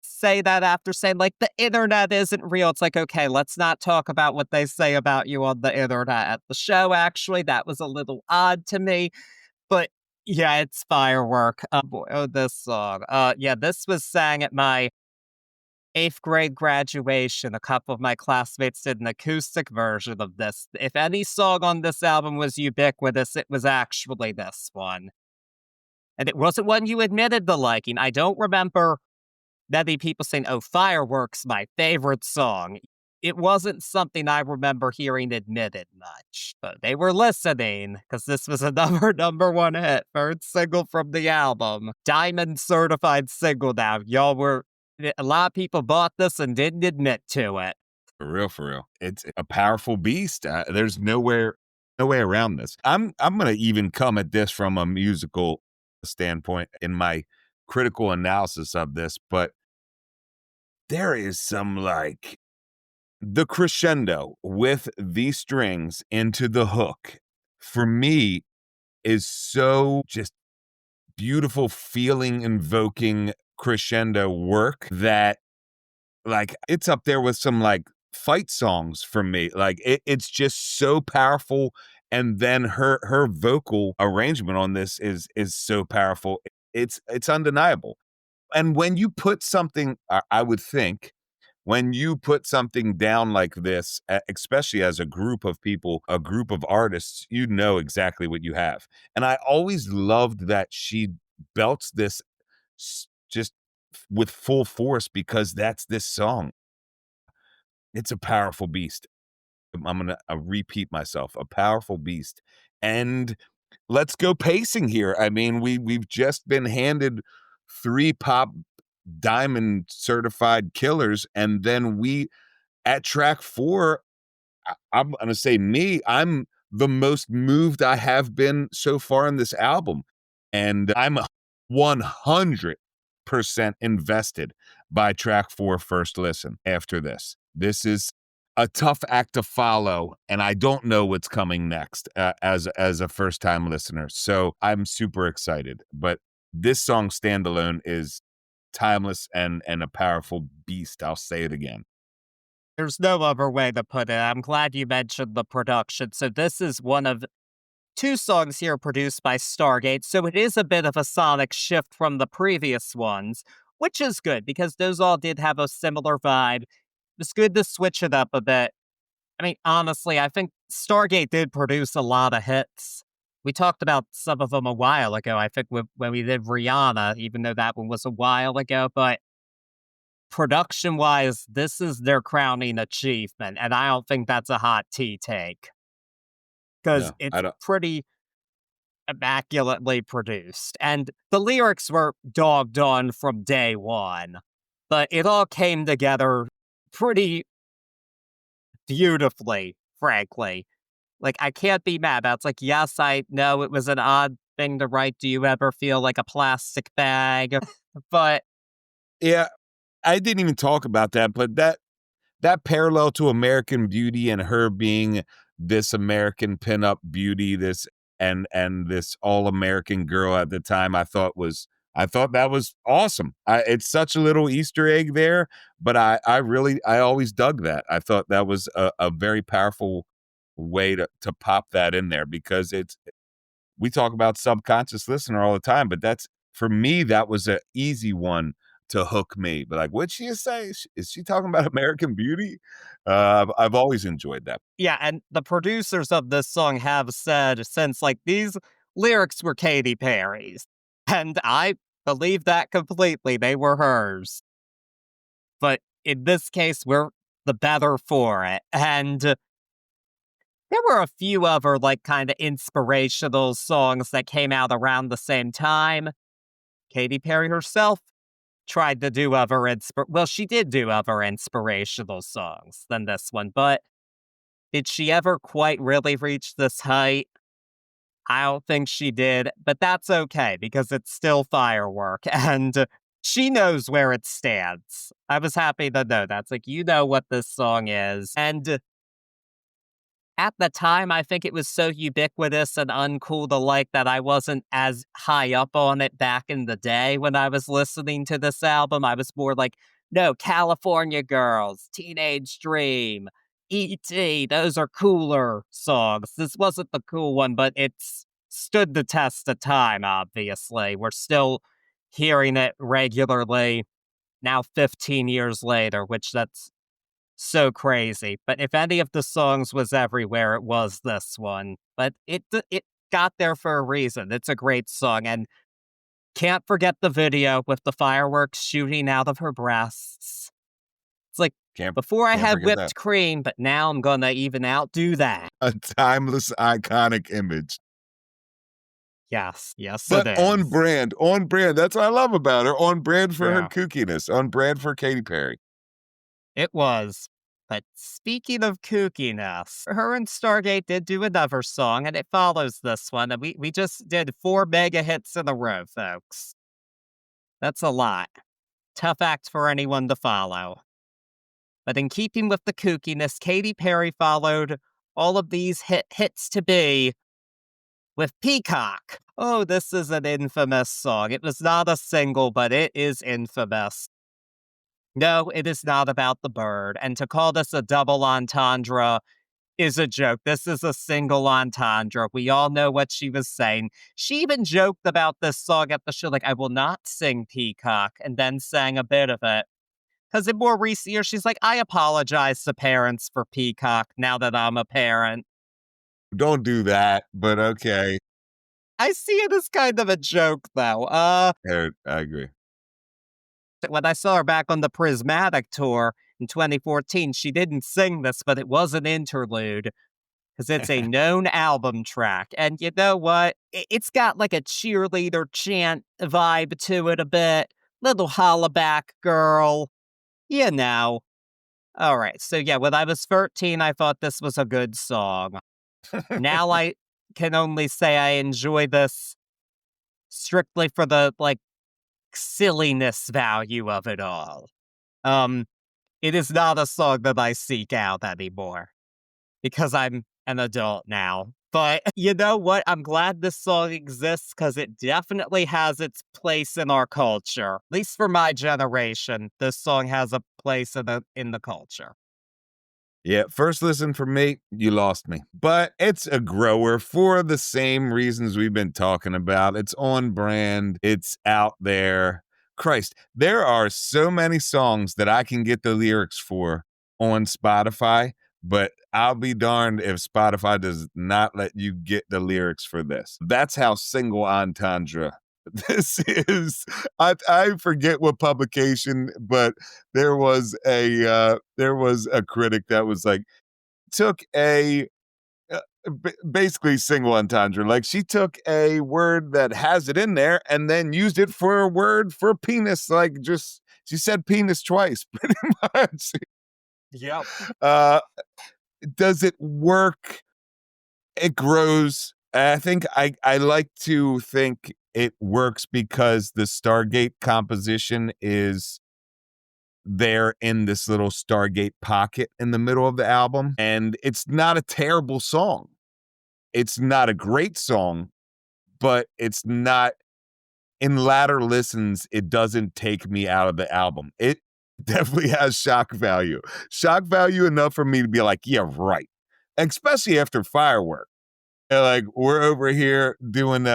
say that after saying, like, the internet isn't real. It's like, okay, let's not talk about what they say about you on the internet at the show, actually. That was a little odd to me. But yeah, it's Firework. Oh boy, oh, this song. Yeah, this was sang at my 8th grade graduation. A couple of my classmates did an acoustic version of this. If any song on this album was ubiquitous, it was actually this one. And it wasn't one you admitted to liking. I don't remember many people saying, "Oh, Fireworks, my favorite song." It wasn't something I remember hearing admitted much, but they were listening because this was another number one hit, third single from the album. Diamond certified single now. A lot of people bought this and didn't admit to it. For real, for real. It's a powerful beast. There's no way around this. I'm gonna even come at this from a musical standpoint in my critical analysis of this, but there is some like the crescendo with these strings into the hook for me is so just beautiful feeling invoking crescendo work that like it's up there with some like fight songs for me. Like it's just so powerful, and then her vocal arrangement on this is so powerful. It's undeniable. And when you put something, I would think, when you put something down like this, especially as a group of people, a group of artists, you know exactly what you have. And I always loved that she belts this just with full force because that's this song. It's a powerful beast. I'm gonna repeat myself, a powerful beast. And let's go pacing here. I mean, we've just been handed 3 pop diamond certified killers, and then we at track 4, I'm gonna say I'm the most moved I have been so far in this album, and I'm 100% invested by track 4 first listen after this. This is a tough act to follow, and I don't know what's coming next, as a first-time listener, so I'm super excited, but this song standalone is timeless and a powerful beast, I'll say it again. There's no other way to put it. I'm glad you mentioned the production. So this is one of two songs here produced by Stargate, so it is a bit of a sonic shift from the previous ones, which is good because those all did have a similar vibe. It's good to switch it up a bit. I mean, honestly, I think Stargate did produce a lot of hits. We talked about some of them a while ago, I think, when we did Rihanna, even though that one was a while ago. But production wise, this is their crowning achievement. And I don't think that's a hot tea take because No, I it's don't. pretty immaculately produced. And the lyrics were dogged on from day one, but it all came together pretty beautifully, frankly. Like, I can't be mad about it. It's like, yes, I know it was an odd thing to write. Do you ever feel like a plastic bag? But Yeah, I didn't even talk about that, but that parallel to American Beauty and her being this American pinup beauty, this and this all-American girl at the time, I thought that was awesome. It's such a little Easter egg there, but I always dug that. I thought that was a very powerful way to pop that in there because it's we talk about subconscious listener all the time, but that's for me, that was an easy one to hook me. But like, what'd she say? Is she talking about American Beauty? I've always enjoyed that. yeah, and the producers of this song have said since, like, these lyrics were Katy Perry's. And I believe that completely. They were hers. But in this case, we're the better for it. And there were a few other, like, kind of inspirational songs that came out around the same time. Katy Perry herself tried to do well, she did do other inspirational songs than this one, but did she ever quite really reach this height? I don't think she did, but that's okay because it's still firework and she knows where it stands. I was happy to know that's like, you know what this song is. And at the time, I think it was so ubiquitous and uncool to like that I wasn't as high up on it back in the day when I was listening to this album. I was more like, no, California Girls, Teenage Dream, E.T., those are cooler songs. This wasn't the cool one, but it's stood the test of time, obviously. We're still hearing it regularly now 15 years later, which that's so crazy. But if any of the songs was everywhere, it was this one. But it got there for a reason. It's a great song, and can't forget the video with the fireworks shooting out of her breasts. It's like Can't before I can't had forget that. whipped cream, but now I'm gonna even outdo that. A timeless, iconic image. Yes, yes, it But on is. brand, on brand. That's what I love about her. On brand for her Yeah, kookiness, on brand for Katy Perry. it was. But speaking of kookiness, her and Stargate did do another song, and it follows this one. And we just did four mega hits in a row, folks. That's a lot. Tough act for anyone to follow. But in keeping with the kookiness, Katy Perry followed all of these hits to be with Peacock. Oh, this is an infamous song. It was not a single, but it is infamous. No, it is not about the bird. And to call this a double entendre is a joke. This is a single entendre. We all know what she was saying. She even joked about this song at the show, like, I will not sing Peacock, and then sang a bit of it. Because in more recent years, she's like, I apologize to parents for Peacock now that I'm a parent. Don't do that, but okay. I see it as kind of a joke, though. I agree. When I saw her back on the Prismatic tour in 2014, she didn't sing this, but it was an interlude because it's a known album track. And you know what? It's got like a cheerleader chant vibe to it a bit. Little hollaback girl, you know. All right. So, yeah, when I was 13, I thought this was a good song. Now I can only say I enjoy this strictly for the like silliness value of it all. Um, it is not a song that I seek out anymore because I'm an adult now. But you know what? I'm glad this song exists because it definitely has its place in our culture. At least for my generation, this song has a place in the culture. Yeah, first listen for me, you lost me. But it's a grower for the same reasons we've been talking about. It's on brand, it's out there. Christ, there are so many songs that I can get the lyrics for on Spotify, but I'll be darned if Spotify does not let you get the lyrics for this. That's how single entendre this is. I forget what publication, but there was a critic that was like took a basically single entendre, like she took a word that has it in there and then used it for a word for penis, like just she said penis twice pretty much. Yep. uh does it work? It grows. I think I like to think it works because the Stargate composition is there in this little Stargate pocket in the middle of the album. And it's not a terrible song. It's not a great song, but it's not in latter listens, it doesn't take me out of the album. It definitely has shock value. Shock value enough for me to be like, yeah, right. Especially after Firework. And like we're over here doing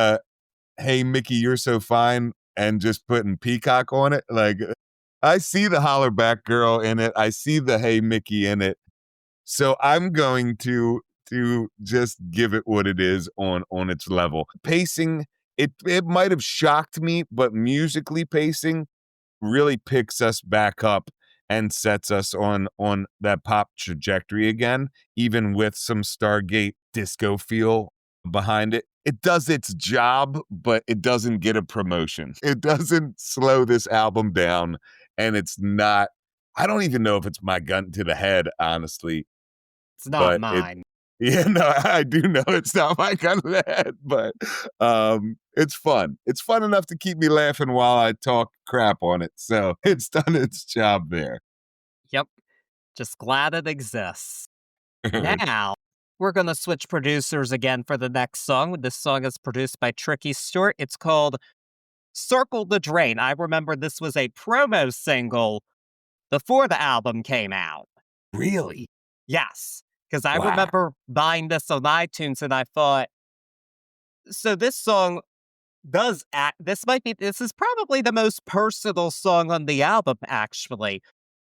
Hey Mickey, you're so fine, and just putting Peacock on it. Like I see the holler back girl in it. I see the Hey Mickey in it. So I'm going to just give it what it is on its level. Pacing, it might have shocked me, but musically pacing really picks us back up and sets us on that pop trajectory again, even with some Stargate disco feel behind it. It does its job, but it doesn't get a promotion. It doesn't slow this album down, and it's not. I don't even know if it's my gun to the head, honestly, It's not but it mine. yeah, no, I do know it's not my kind of head, but it's fun. It's fun enough to keep me laughing while I talk crap on it. So it's done its job there. Yep. Just glad it exists. Now, we're going to switch producers again for the next song. This song is produced by Tricky Stewart. It's called Circle the Drain. I remember this was a promo single before the album came out. Really? Yes, because I Wow. remember buying this on iTunes and I thought, so this song does act, this is probably the most personal song on the album, actually.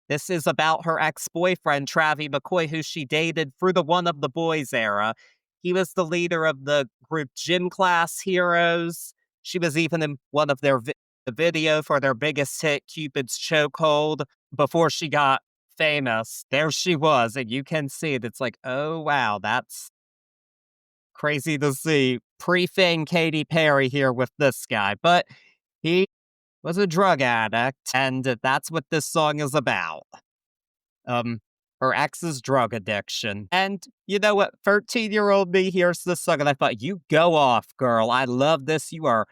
This is about her ex-boyfriend, Travie McCoy, who she dated through the One of the Boys era. He was the leader of the group Gym Class Heroes. She was even in one of their the video for their biggest hit, Cupid's Chokehold, before she got famous. There she was, and you can see it. It's like, oh wow, that's crazy to see. Pre-fame Katy Perry here with this guy, but he was a drug addict, and that's what this song is about. Um, her ex's drug addiction. And you know what? 13-year-old me hears this song, and I thought, you go off, girl. I love this. You are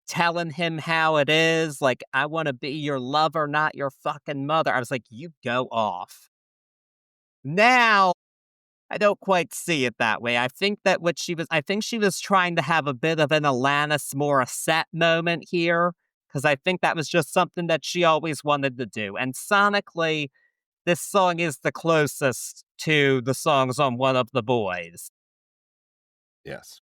telling him how it is. Like, I want to be your lover, not your fucking mother. I was like, you go off. Now, I don't quite see it that way. I think she was trying to have a bit of an Alanis Morissette moment here, because I think that was just something that she always wanted to do. And sonically, this song is the closest to the songs on One of the Boys. Yes.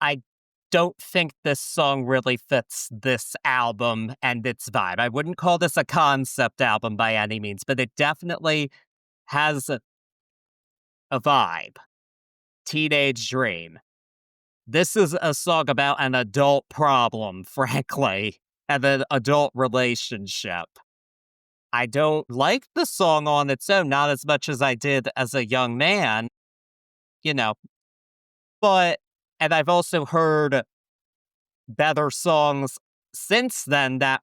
I don't think this song really fits this album and its vibe. I wouldn't call this a concept album by any means, but it definitely has a vibe. Teenage Dream. This is a song about an adult problem, frankly, and an adult relationship. I don't like the song on its own, not as much as I did as a young man, you know, but and I've also heard better songs since then that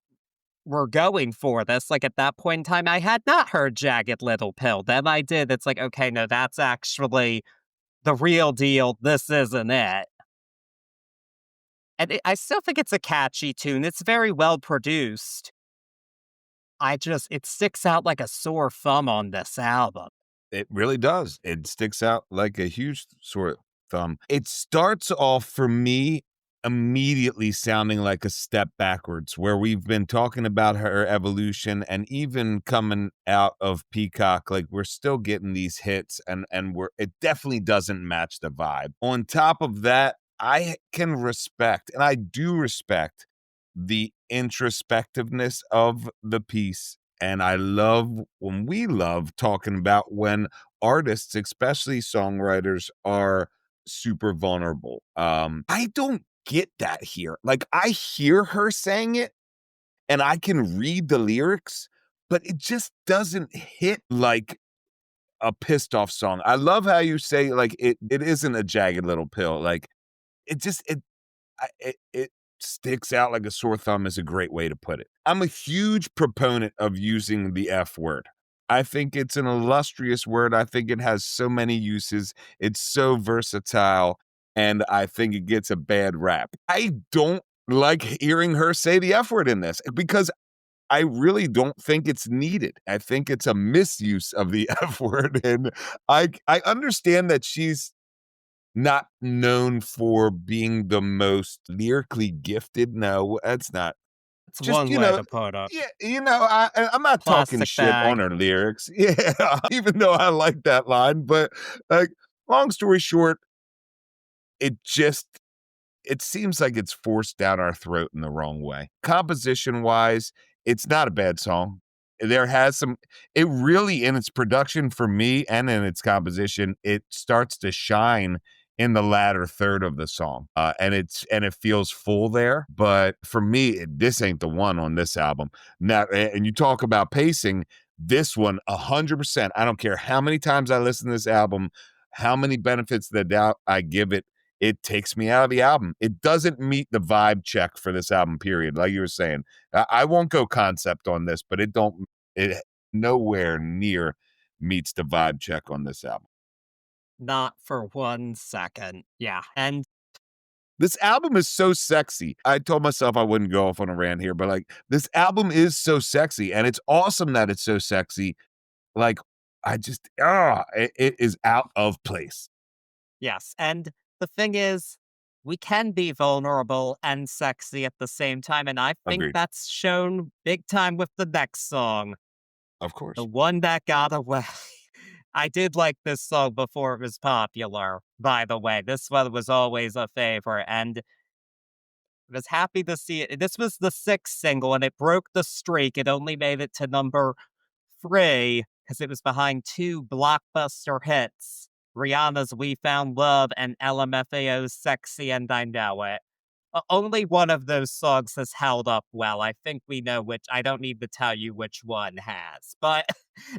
were going for this. Like at that point in time, I had not heard Jagged Little Pill. Then I did. It's like, okay, no, that's actually the real deal. This isn't it. And I still think it's a catchy tune. It's very well produced. It sticks out like a sore thumb on this album. It really does. It sticks out like a huge sore thumb. It starts off for me immediately sounding like a step backwards, where we've been talking about her evolution and even coming out of Peacock, like we're still getting these hits and we're it definitely doesn't match the vibe. On top of that, I can respect and I do respect the introspectiveness of the piece. And I love when we love talking about when artists, especially songwriters, are super vulnerable. I don't get that here. Like I hear her saying it and I can read the lyrics, but it just doesn't hit like a pissed off song. I love how you say like it isn't a jagged little pill. Like it just it sticks out like a sore thumb is a great way to put it. I'm a huge proponent of using the F word. I think it's an illustrious word. I think it has so many uses. It's so versatile, and I think it gets a bad rap. I don't like hearing her say the F word in this because I really don't think it's needed. I think it's a misuse of the F word, and I understand that she's not known for being the most lyrically gifted. No, that's not. It's Just, one way to put it. yeah, I'm not talking Plastic shit on bag. her lyrics. Yeah, even though I like that line, but like, long story short, it just it seems like it's forced down our throat in the wrong way. Composition wise, it's not a bad song. There has some, it really, in its production for me and in its composition, it starts to shine in the latter third of the song. And it feels full there. But for me, this ain't the one on this album. Now, and you talk about pacing, this one, 100%. I don't care how many times I listen to this album, how many benefits of the doubt I give it, it takes me out of the album. It doesn't meet the vibe check for this album, period. Like you were saying, I won't go concept on this, but it nowhere near meets the vibe check on this album. Not for 1 second. Yeah, and This album is so sexy. I told myself I wouldn't go off on a rant here, but like this album is so sexy and it's awesome that it's so sexy. Like it is out of place. yes, and the thing is, we can be vulnerable and sexy at the same time, and I think Agreed. that's shown big time with the next song, Of The course. One That Got Away. I did like this song before it was popular, by the way. This one was always a favorite, and was happy to see it. This was the 6th single, and it broke the streak. It only made it to number 3 because it was behind 2 blockbuster hits, Rihanna's "We Found Love" and LMFAO's "Sexy and I Know It." Only one of those songs has held up well. I think we know which. I don't need to tell you which one has, but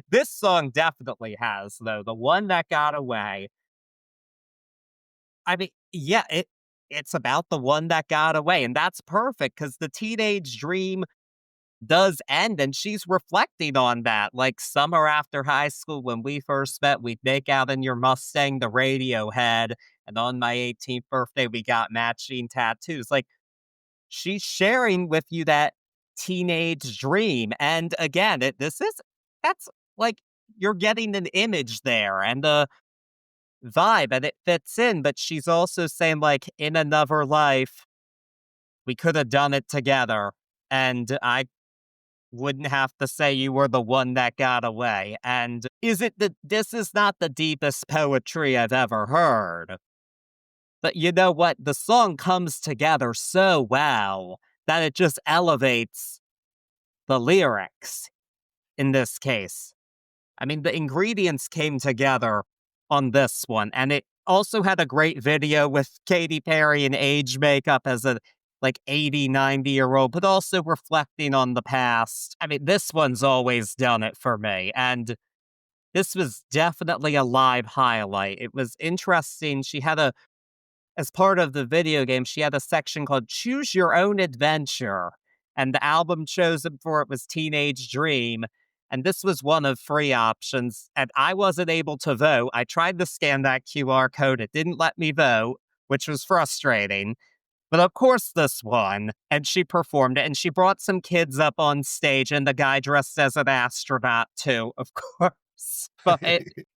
this song definitely has, though. The One That Got Away. I mean, yeah, it's about the one that got away, and that's perfect because the teenage dream does end, and she's reflecting on that. Like summer after high school, when we first met, we'd make out in your Mustang, the Radiohead, and on my 18th birthday, we got matching tattoos. Like she's sharing with you that teenage dream, and again, this is that's like you're getting an image there, and the vibe and it fits in, but she's also saying, like, in another life, we could have done it together. And I wouldn't have to say you were the one that got away. And is it that this is not the deepest poetry I've ever heard? But you know what? The song comes together so well that it just elevates the lyrics in this case. I mean, the ingredients came together on this one, and it also had a great video with Katy Perry in age makeup as a like 80, 90-year-old, but also reflecting on the past. I mean, this one's always done it for me, and this was definitely a live highlight. It was interesting. She had a as part of the video game, she had a section called Choose Your Own Adventure. And the album chosen for it was Teenage Dream. And this was one of 3 options. And I wasn't able to vote. I tried to scan that QR code. It didn't let me vote, which was frustrating. But of course, this one. And she performed it. And she brought some kids up on stage. And the guy dressed as an astronaut, too, of course.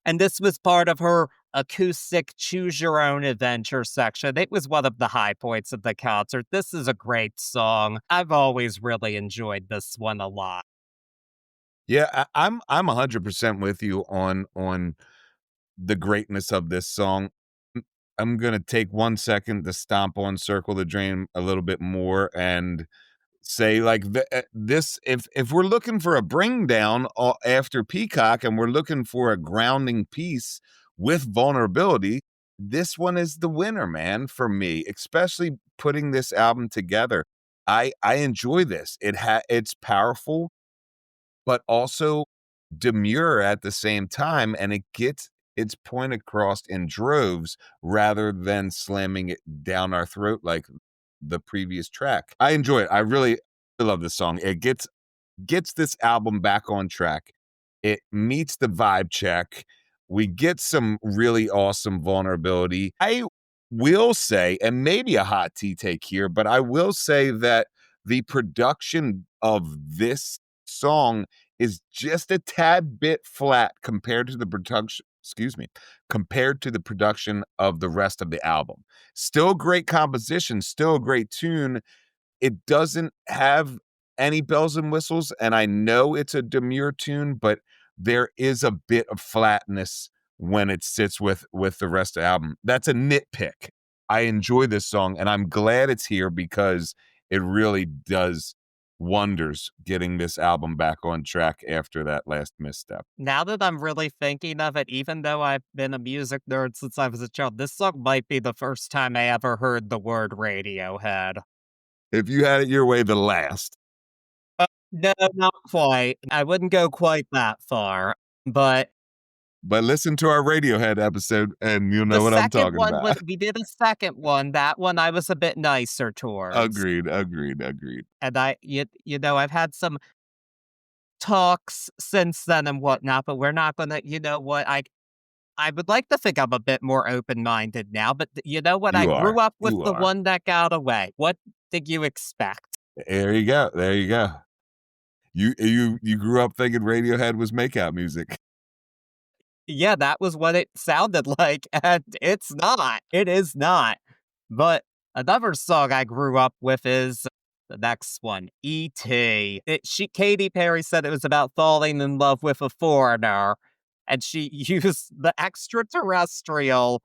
And this was part of her acoustic choose your own adventure section. It was one of the high points of the concert. This is a great song. I've always really enjoyed this one a lot. Yeah, I'm 100% with you on the greatness of this song. M I'm gonna take 1 second to stomp on "Circle the Drain" a little bit more and say, like, this if we're looking for a bring down after Peacock and we're looking for a grounding piece with vulnerability, this one is the winner, man, for me, especially putting this album together. I enjoy this. It's powerful, but also demure at the same time, and it gets its point across in droves rather than slamming it down our throat like the previous track. I enjoy it. I really love this song. It gets this album back on track. It meets the vibe check. We get some really awesome vulnerability. I will say, and maybe a hot tea take here, but I will say that the production of this song is just a tad bit flat compared to the production, excuse me, compared to the production of the rest of the album. Still great composition, still a great tune, it doesn't have any bells and whistles, and I know it's a demure tune, but there is a bit of flatness when it sits with the rest of the album. That's a nitpick. I enjoy this song, and I'm glad it's here because it really does wonders getting this album back on track after that last misstep. Now that I'm really thinking of it, even though I've been a music nerd since I was a child, this song might be the first time I ever heard the word Radiohead. If you had it your way, the last. No, not quite. I wouldn't go quite that far, but But listen to our Radiohead episode, and you'll the know what I'm second talking one about. was we did a second one, that one I was a bit nicer towards. Agreed, agreed, agreed. And I've had some talks since then and whatnot, but we're not gonna you know what, I would like to think I'm a bit more open-minded now, but you know what, I You grew are, up with you the are. one that got away. What did you expect? There you go, there you go. You grew up thinking Radiohead was makeout music. Yeah, that was what it sounded like, and it's not. It is not. But another song I grew up with is the next one, E.T. Katy Perry said it was about falling in love with a foreigner, and she used the extraterrestrial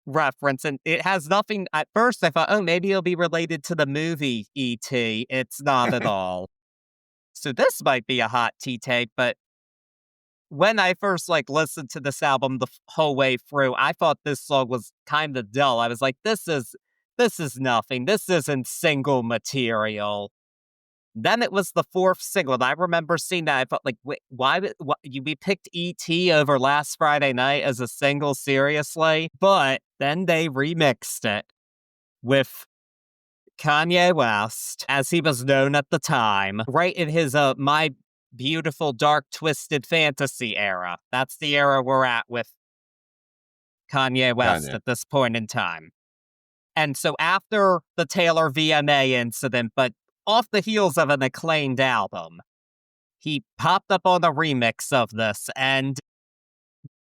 reference, and it has nothing. At first, I thought, oh, maybe it'll be related to the movie E.T. It's not at all. So this might be a hot tea take, but when I first, like, listened to this album the whole way through, I thought this song was kinda dull. I was like, "This is nothing. This isn't single material." Then it was the 4th single, and I remember seeing that, I thought, like, "Wait, we picked E.T. over Last Friday Night as a single, seriously?" But then they remixed it with Kanye West, as he was known at the time, right in his, My Beautiful Dark Twisted Fantasy era. That's the era we're at with Kanye West Kanye. at this point in time. And so after the Taylor VMA incident, but off the heels of an acclaimed album, he popped up on a remix of this, and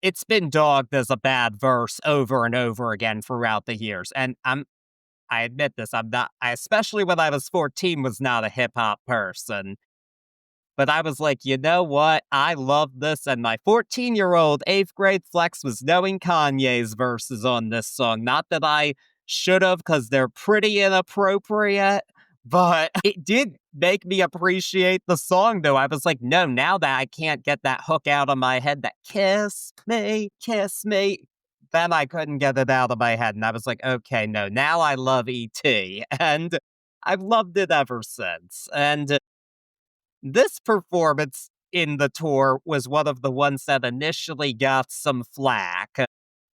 it's been dogged as a bad verse over and over again throughout the years. And I admit this, I'm not, I, especially when I was 14, was not a hip hop person. But I was like, you know what? I love this. And my 14-year-old eighth grade flex was knowing Kanye's verses on this song. Not that I should have, because they're pretty inappropriate, but it did make me appreciate the song, though. I was like, no, now that I can't get that hook out of my head, that kiss me, then I couldn't get it out of my head. And I was like, okay, no, now I love E.T. And I've loved it ever since. And this performance in the tour was one of the ones that initially got some flack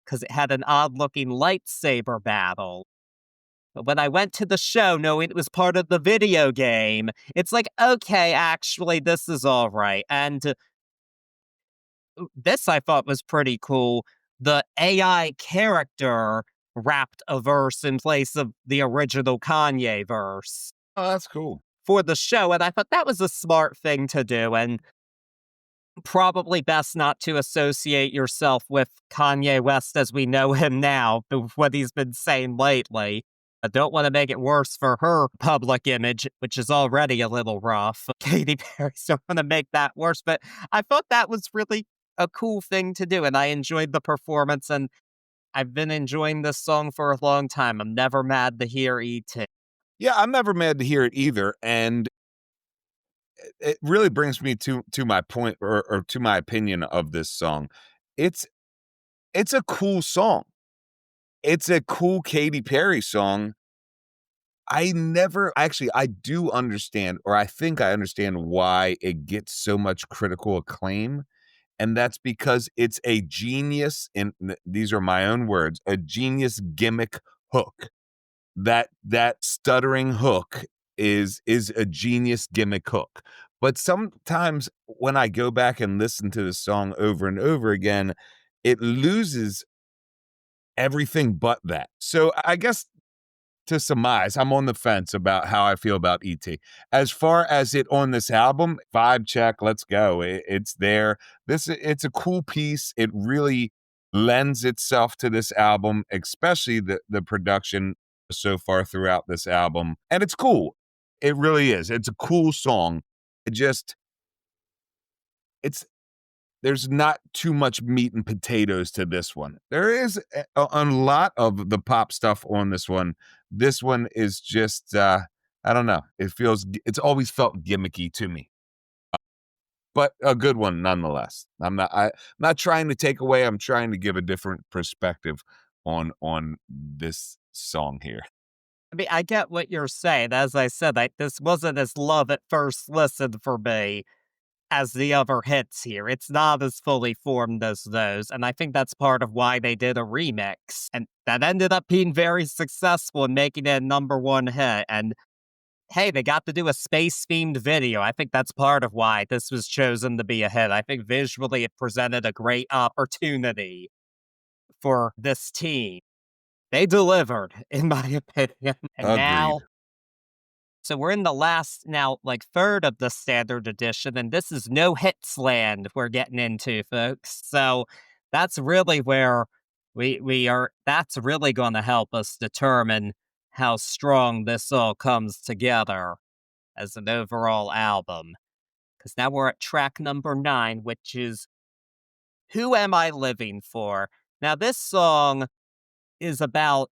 because it had an odd looking lightsaber battle. But when I went to the show knowing it was part of the video game, it's like, okay, actually, this is all right. And this I thought was pretty cool. The AI character rapped a verse in place of the original Kanye verse Oh, that's cool. for the show. And I thought that was a smart thing to do. And Probably best not to associate yourself with Kanye West as we know him now, with what he's been saying lately. I don't want to make it worse for her public image, which is already a little rough. Katy Perry's don't want to make that worse, but I thought that was really a cool thing to do, and I enjoyed the performance, and I've been enjoying this song for a long time. I'm never mad to hear E.T. Yeah, I'm never mad to hear it either, and it really brings me to my point or to my opinion of this song. It's it's a cool song. It's a cool Katy Perry song. I never actually, I do understand, or I think I understand why it gets so much critical acclaim, and that's because it's a genius, and these are my own words, a genius gimmick hook. That stuttering hook is a genius gimmick hook. But sometimes when I go back and listen to the song over and over again, it loses everything but that. So I guess to surmise, I'm on the fence about how I feel about ET. As far as it on this album, vibe check, let's go. It's there. It's a cool piece. It really lends itself to this album, especially the production so far throughout this album. And it's cool. It really is. It's a cool song. It just it's there's not too much meat and potatoes to this one. There is a lot of the pop stuff on this one. This one is just, I don't know. It's always felt gimmicky to me, but a good one nonetheless. I'm not trying to take away. I'm trying to give a different perspective on this song here. I mean, I get what you're saying. As I said, this wasn't as love at first listen for me as the other hits here. It's not as fully formed as those, and I think that's part of why they did a remix, and that ended up being very successful in making it a #1 hit, and hey, they got to do a space-themed video. I think that's part of why this was chosen to be a hit. I think visually it presented a great opportunity for this team. They delivered, in my opinion, and Agreed. now so we're in the last now, like, third of the standard edition, and this is no hits land we're getting into, folks. So that's really where we are that's really gonna help us determine how strong this all comes together as an overall album. Because now we're at track number 9, which is "Who Am I Living For?" Now this song is about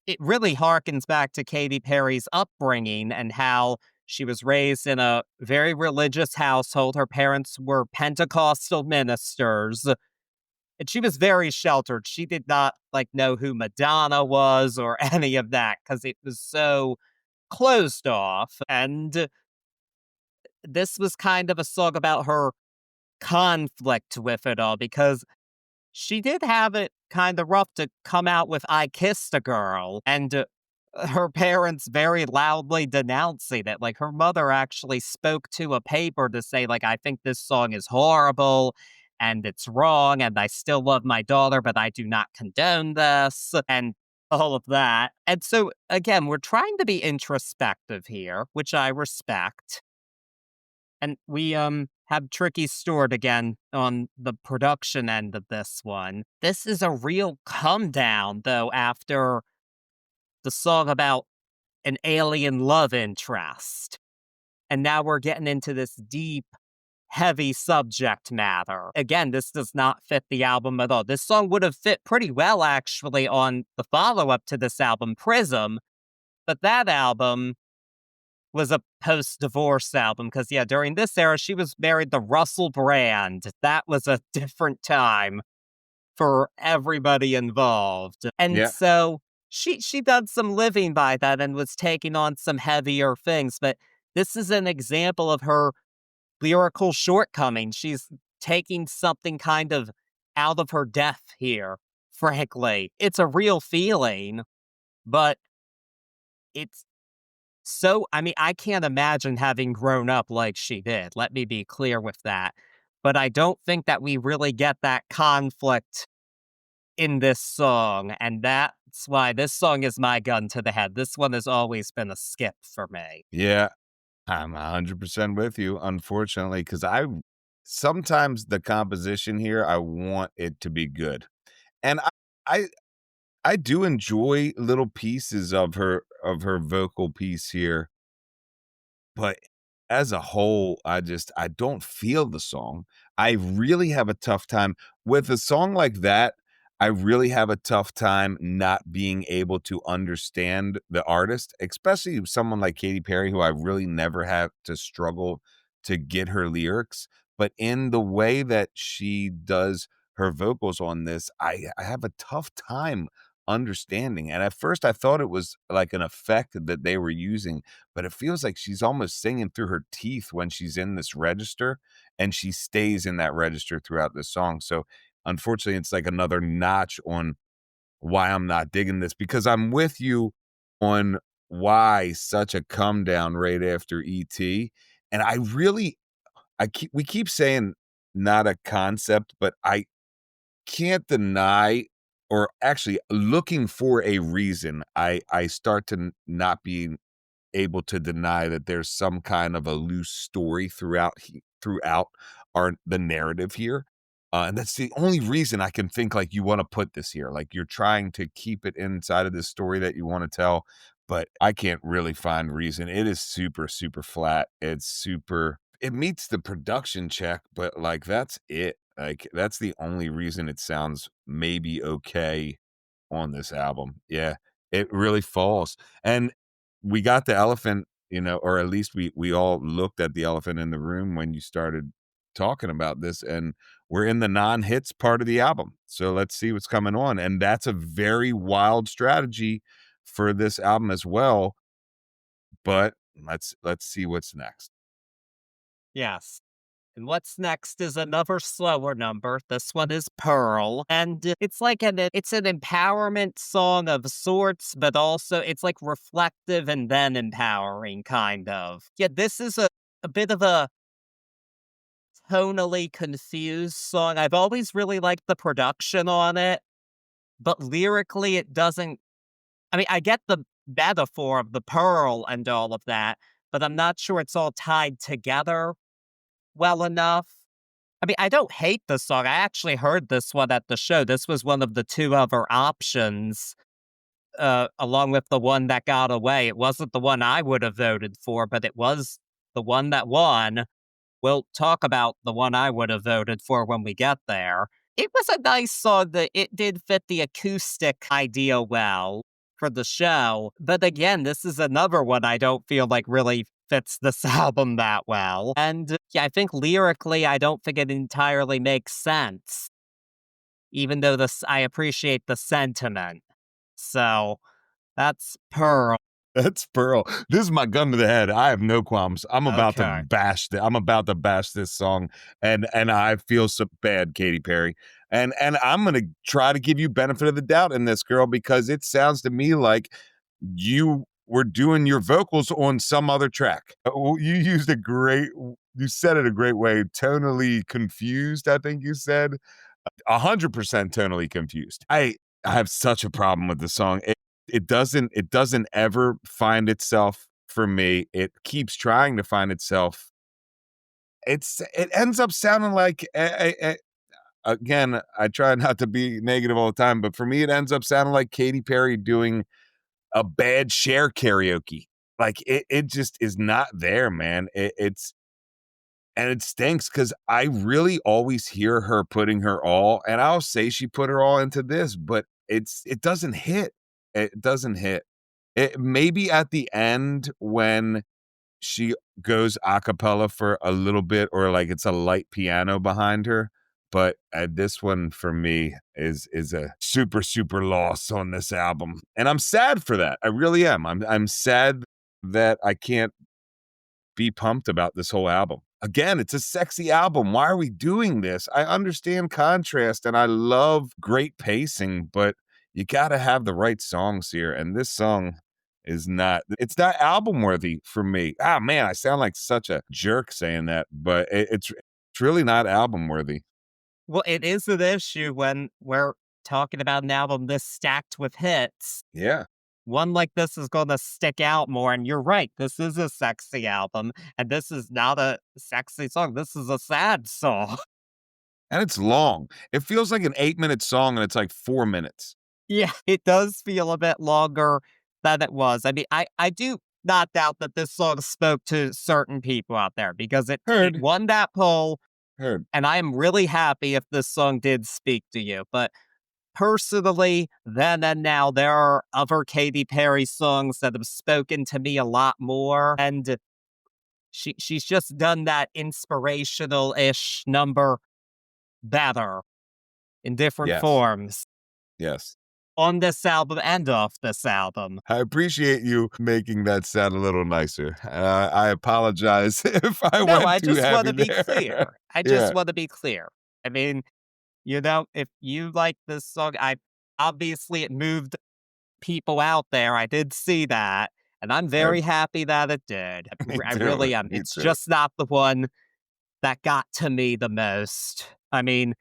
it really harkens back to Katy Perry's upbringing and how she was raised in a very religious household. Her parents were Pentecostal ministers, and she was very sheltered. She did not like know who Madonna was or any of that because it was so closed off. And this was kind of a song about her conflict with it all because she did have it kinda rough to come out with "I Kissed a Girl," and, her parents very loudly denouncing it, like, her mother actually spoke to a paper to say, like, "I think this song is horrible, and it's wrong, and I still love my daughter, but I do not condone this," and all of that, and so, again, we're trying to be introspective here, which I respect. And we have Tricky Stewart again on the production end of this one. This is a real come down though after the song about an alien love interest. And now we're getting into this deep, heavy subject matter. Again, this does not fit the album at all. This song would have fit pretty well actually on the follow up to this album, Prism, but that album was a post-divorce album because yeah, during this era, she was married to Russell Brand. That was a different time for everybody involved. And Yeah. so she done some living by that and was taking on some heavier things, but this is an example of her lyrical shortcomings. She's taking something kind of out of her depth here, frankly. It's a real feeling, but it's so, I mean, I can't imagine having grown up like she did. Let me be clear with that. But I don't think that we really get that conflict in this song. And that's why this song is my gun to the head. This one has always been a skip for me. Yeah. I'm 100% with you, unfortunately, because sometimes the composition here, I want it to be good. And I I do enjoy little pieces of her vocal piece here, but as a whole, I don't feel the song. I really have a tough time with a song like that. I really have a tough time not being able to understand the artist, especially someone like Katy Perry, who I really never have to struggle to get her lyrics. But in the way that she does her vocals on this, I have a tough time understanding. And at first, I thought it was like an effect that they were using, but it feels like she's almost singing through her teeth when she's in this register, and she stays in that register throughout the song. So, unfortunately, it's like another notch on why I'm not digging this, because I'm with you on why such a come down right after ET. And we keep saying not a concept, but I can't deny, or actually looking for a reason, I start to not be able to deny that there's some kind of a loose story throughout our the narrative here, and that's the only reason I can think, like, you wanna put this here, like, you're trying to keep it inside of this story that you wanna tell, but I can't really find reason. It is super, super flat. It meets the production check, but, like, that's it. Like, that's the only reason it sounds maybe okay on this album. Yeah, it really falls, and we got the elephant, or at least we all looked at the elephant in the room when you started talking about this, and we're in the non-hits part of the album. So let's see what's coming on, and that's a very wild strategy for this album as well, but let's see what's next. Yes. And what's next is another slower number. This one is Pearl. And it's like it's an empowerment song of sorts, but also it's like reflective and then empowering, kind of. Yeah, this is a bit of a tonally confused song. I've always really liked the production on it, but lyrically it doesn't. I mean, I get the metaphor of the pearl and all of that, but I'm not sure it's all tied together well enough. I mean, I don't hate the song. I actually heard this one at the show. This was one of the 2 other options, along with the one that got away. It wasn't the one I would have voted for, but it was the one that won. We'll talk about the one I would have voted for when we get there. It was a nice song that it did fit the acoustic idea well for the show. But again, this is another one I don't feel like really fits this album that well. And yeah, I think lyrically, I don't think it entirely makes sense, even though I appreciate the sentiment. So that's Pearl. That's Pearl. This is my gun to the head. I have no qualms. Okay. I'm about to bash this song, and I feel so bad, Katy Perry. And I'm gonna try to give you benefit of the doubt in this, girl, because it sounds to me like you were doing your vocals on some other track. You said it a great way. Tonally confused, I think you said. 100% tonally confused. I have such a problem with the song. It doesn't ever find itself for me. It keeps trying to find itself. It ends up sounding like again, I try not to be negative all the time, but for me, it ends up sounding like Katy Perry doing a bad Cher karaoke. Like it just is not there, man. And it stinks because I really always hear her putting her all, and I'll say she put her all into this, but it doesn't hit. It doesn't hit. It maybe at the end when she goes a cappella for a little bit, or like it's a light piano behind her, but this one for me is a super, super loss on this album, and I'm sad for that. I really am. I'm sad that I can't be pumped about this whole album. Again, it's a sexy album. Why are we doing this? I understand contrast and I love great pacing, but you got to have the right songs here. And this song it's not album worthy for me. Ah, man, I sound like such a jerk saying that, but it's really not album worthy. Well, it is an issue when we're talking about an album this stacked with hits. Yeah. one like this is gonna stick out more, and you're right, this is a sexy album, and this is not a sexy song, this is a sad song. And it's long. It feels like an 8-minute song, and it's like 4 minutes. Yeah, it does feel a bit longer than it was. I mean, I do not doubt that this song spoke to certain people out there because it Heard, won that poll, heard. and I am really happy if this song did speak to you. But personally, then and now, there are other Katy Perry songs that have spoken to me a lot more, and she's just done that inspirational-ish number better in different Yes, forms yes. on this album and off this album. I appreciate you making that sound a little nicer. I apologize if I No, went I too just heavy wanna be there. clear. I just Yeah, wanna be clear. I mean, if you like this song, I obviously, it moved people out there, I did see that, and I'm very heard. happy that it did. Me I too, really am. me It's too. just not the one that got to me the most. I mean,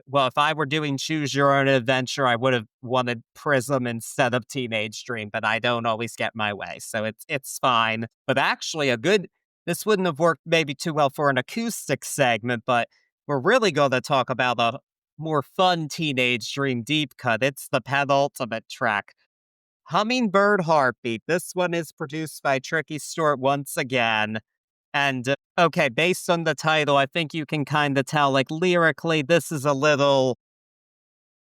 well, if I were doing Choose Your Own Adventure, I would have wanted Prism instead of Teenage Dream, but I don't always get my way, so it's fine. But actually, a good this wouldn't have worked maybe too well for an acoustic segment, but we're really going to talk about a more fun Teenage Dream deep cut. It's the penultimate track, Hummingbird Heartbeat. This one is produced by Tricky Stewart once again. And okay, based on the title, I think you can kind of tell, like, lyrically, this is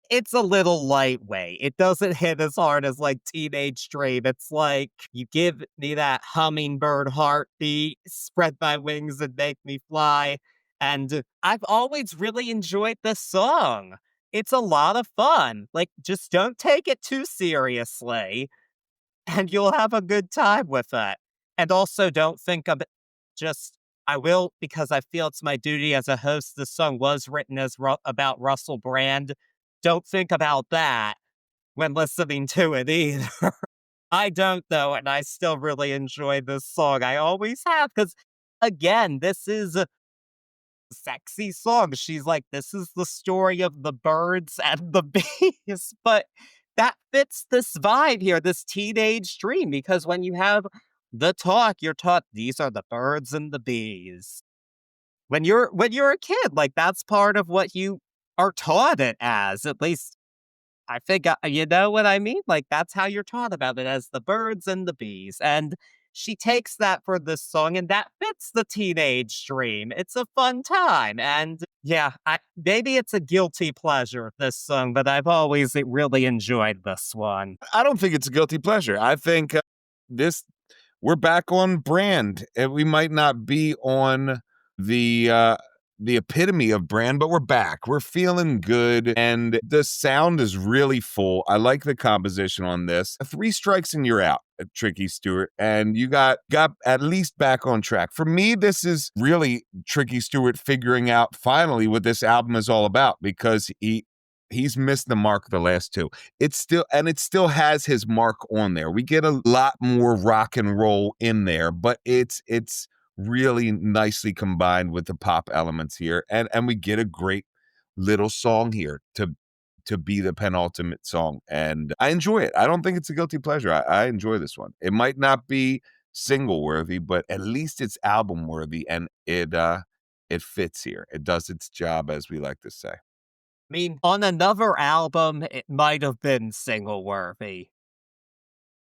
it's a little lightweight. It doesn't hit as hard as like Teenage Dream. It's like you give me that hummingbird heartbeat, spread my wings and make me fly. And I've always really enjoyed this song. It's a lot of fun. Like, just don't take it too seriously and you'll have a good time with it. And also don't think of it just I will because I feel it's my duty as a host. This song was written as about Russell Brand. Don't think about that when listening to it either. I don't though, and I still really enjoy this song. I always have because again, this is sexy song. She's like, this is the story of the birds and the bees, but that fits this vibe here, this teenage dream, because when you have the talk, you're taught these are the birds and the bees. When you're a kid, like that's part of what you are taught it as, at least I think, you know what I mean? Like, that's how you're taught about it as the birds and the bees. And she takes that for this song, and that fits the teenage dream. It's a fun time. And yeah, maybe it's a guilty pleasure, this song, but I've always really enjoyed this one. I don't think it's a guilty pleasure. I think this we're back on brand. And we might not be on the uh the epitome of brand, but we're back. We're feeling good and the sound is really full. I like the composition on this. Three strikes and you're out, Tricky Stewart, and you got at least back on track. For me, this is really Tricky Stewart figuring out finally what this album is all about because he's missed the mark the last two. It still has his mark on there. We get a lot more rock and roll in there, but it's really nicely combined with the pop elements here. And we get a great little song here to be the penultimate song. And I enjoy it. I don't think it's a guilty pleasure. I enjoy this one. It might not be single worthy, but at least it's album worthy and it fits here. It does its job, as we like to say. I mean, on another album, it might have been single worthy.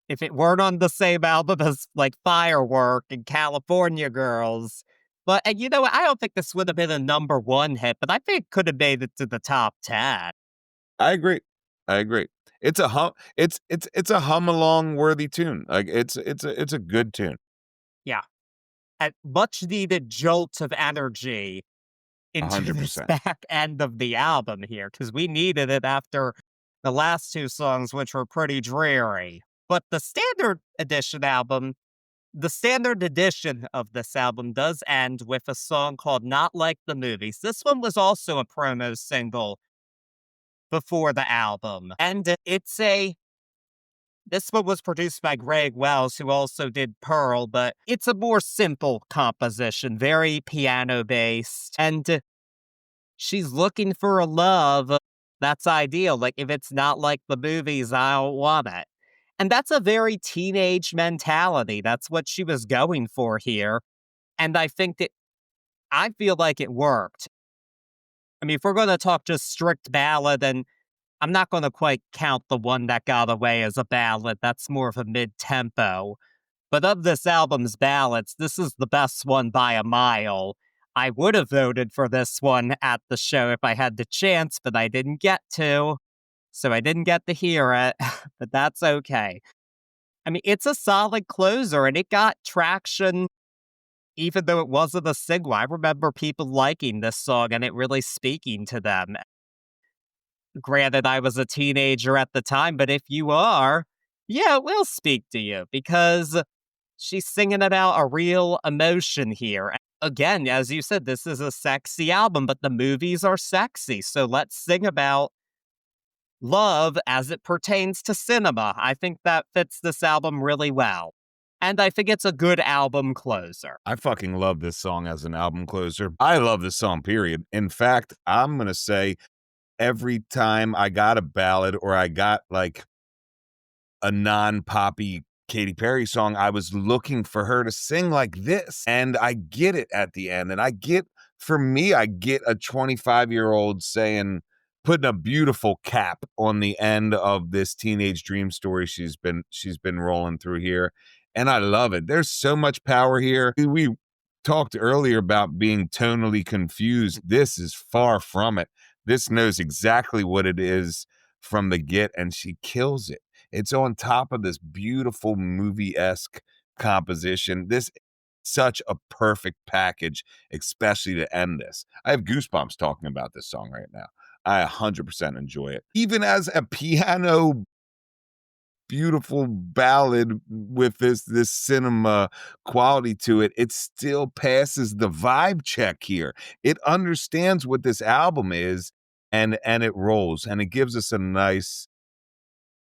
If it weren't on the same album as like Firework and California Girls. But and you know what? I don't think this would have been a number one hit, but I think it could have made it to the top 10. I agree. I agree. It's a hum along worthy tune. Like it's a good tune. Yeah. A much needed jolt of energy into this 100%. back end of the album here, because we needed it after the last two songs, which were pretty dreary. But the standard edition of this album does end with a song called Not Like the Movies. This one was also a promo single before the album. And this one was produced by Greg Wells, who also did Pearl, but it's a more simple composition, very piano based. And she's looking for a love that's ideal. Like, if it's not like the movies, I don't want it. And that's a very teenage mentality. That's what she was going for here. And I feel like it worked. I mean, if we're going to talk just strict ballad, then I'm not going to quite count the one that got away as a ballad. That's more of a mid tempo. But of this album's ballads, this is the best one by a mile. I would have voted for this one at the show if I had the chance, but I didn't get to. So I didn't get to hear it, but that's okay. I mean, it's a solid closer and it got traction even though it wasn't a single. I remember people liking this song and it really speaking to them. Granted, I was a teenager at the time, but if you are, yeah, it will speak to you because she's singing about a real emotion here. Again, as you said, this is a sexy album, but the movies are sexy. So let's sing about love as it pertains to cinema. I think that fits this album really well. And I think it's a good album closer. I fucking love this song as an album closer. I love this song, period. In fact, I'm gonna say every time I got a ballad or I got like a non-poppy Katy Perry song, I was looking for her to sing like this. And I get it at the end. And for me, I get a 25-year-old saying, putting a beautiful cap on the end of this teenage dream story she's been rolling through here. And I love it. There's so much power here. We talked earlier about being tonally confused. This is far from it. This knows exactly what it is from the get, and she kills it. It's on top of this beautiful movie-esque composition. This such a perfect package, especially to end this. I have goosebumps talking about this song right now. I 100% enjoy it. Even as a piano beautiful ballad with this cinema quality to it, it still passes the vibe check here. It understands what this album is and it rolls and it gives us a nice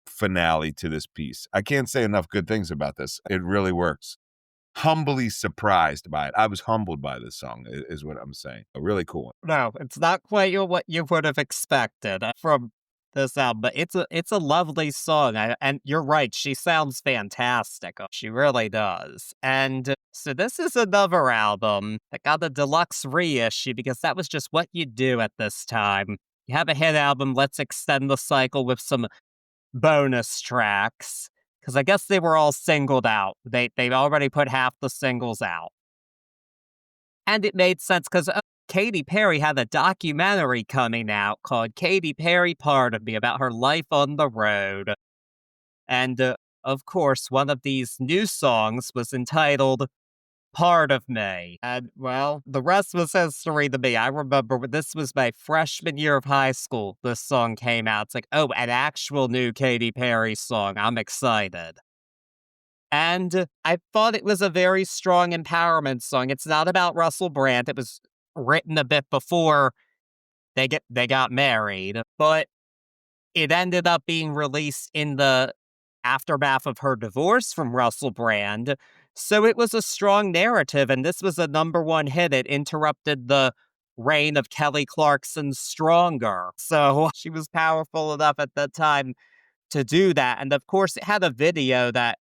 finale to this piece. I can't say enough good things about this. It really works. Humbly surprised by it. I was humbled by this song, is what I'm saying. A really cool one. No, it's not quite what you would have expected from this album, but it's a lovely song. And you're right, she sounds fantastic. She really does. And so this is another album that got a deluxe reissue because that was just what you do at this time. You have a hit album, let's extend the cycle with some bonus tracks. Because I guess they were all singled out. They already put half the singles out. And it made sense because Katy Perry had a documentary coming out called Katy Perry Part of Me about her life on the road. And of course, one of these new songs was entitled Part of Me. And well, the rest was history to me. I remember this was my freshman year of high school. This song came out. It's like, oh, an actual new Katy Perry song. I'm excited. And I thought it was a very strong empowerment song. It's not about Russell Brand. It was written a bit before they got married, but it ended up being released in the aftermath of her divorce from Russell Brand. So it was a strong narrative, and this was a number one hit. It interrupted the reign of Kelly Clarkson's Stronger. So she was powerful enough at that time to do that. And of course, it had a video that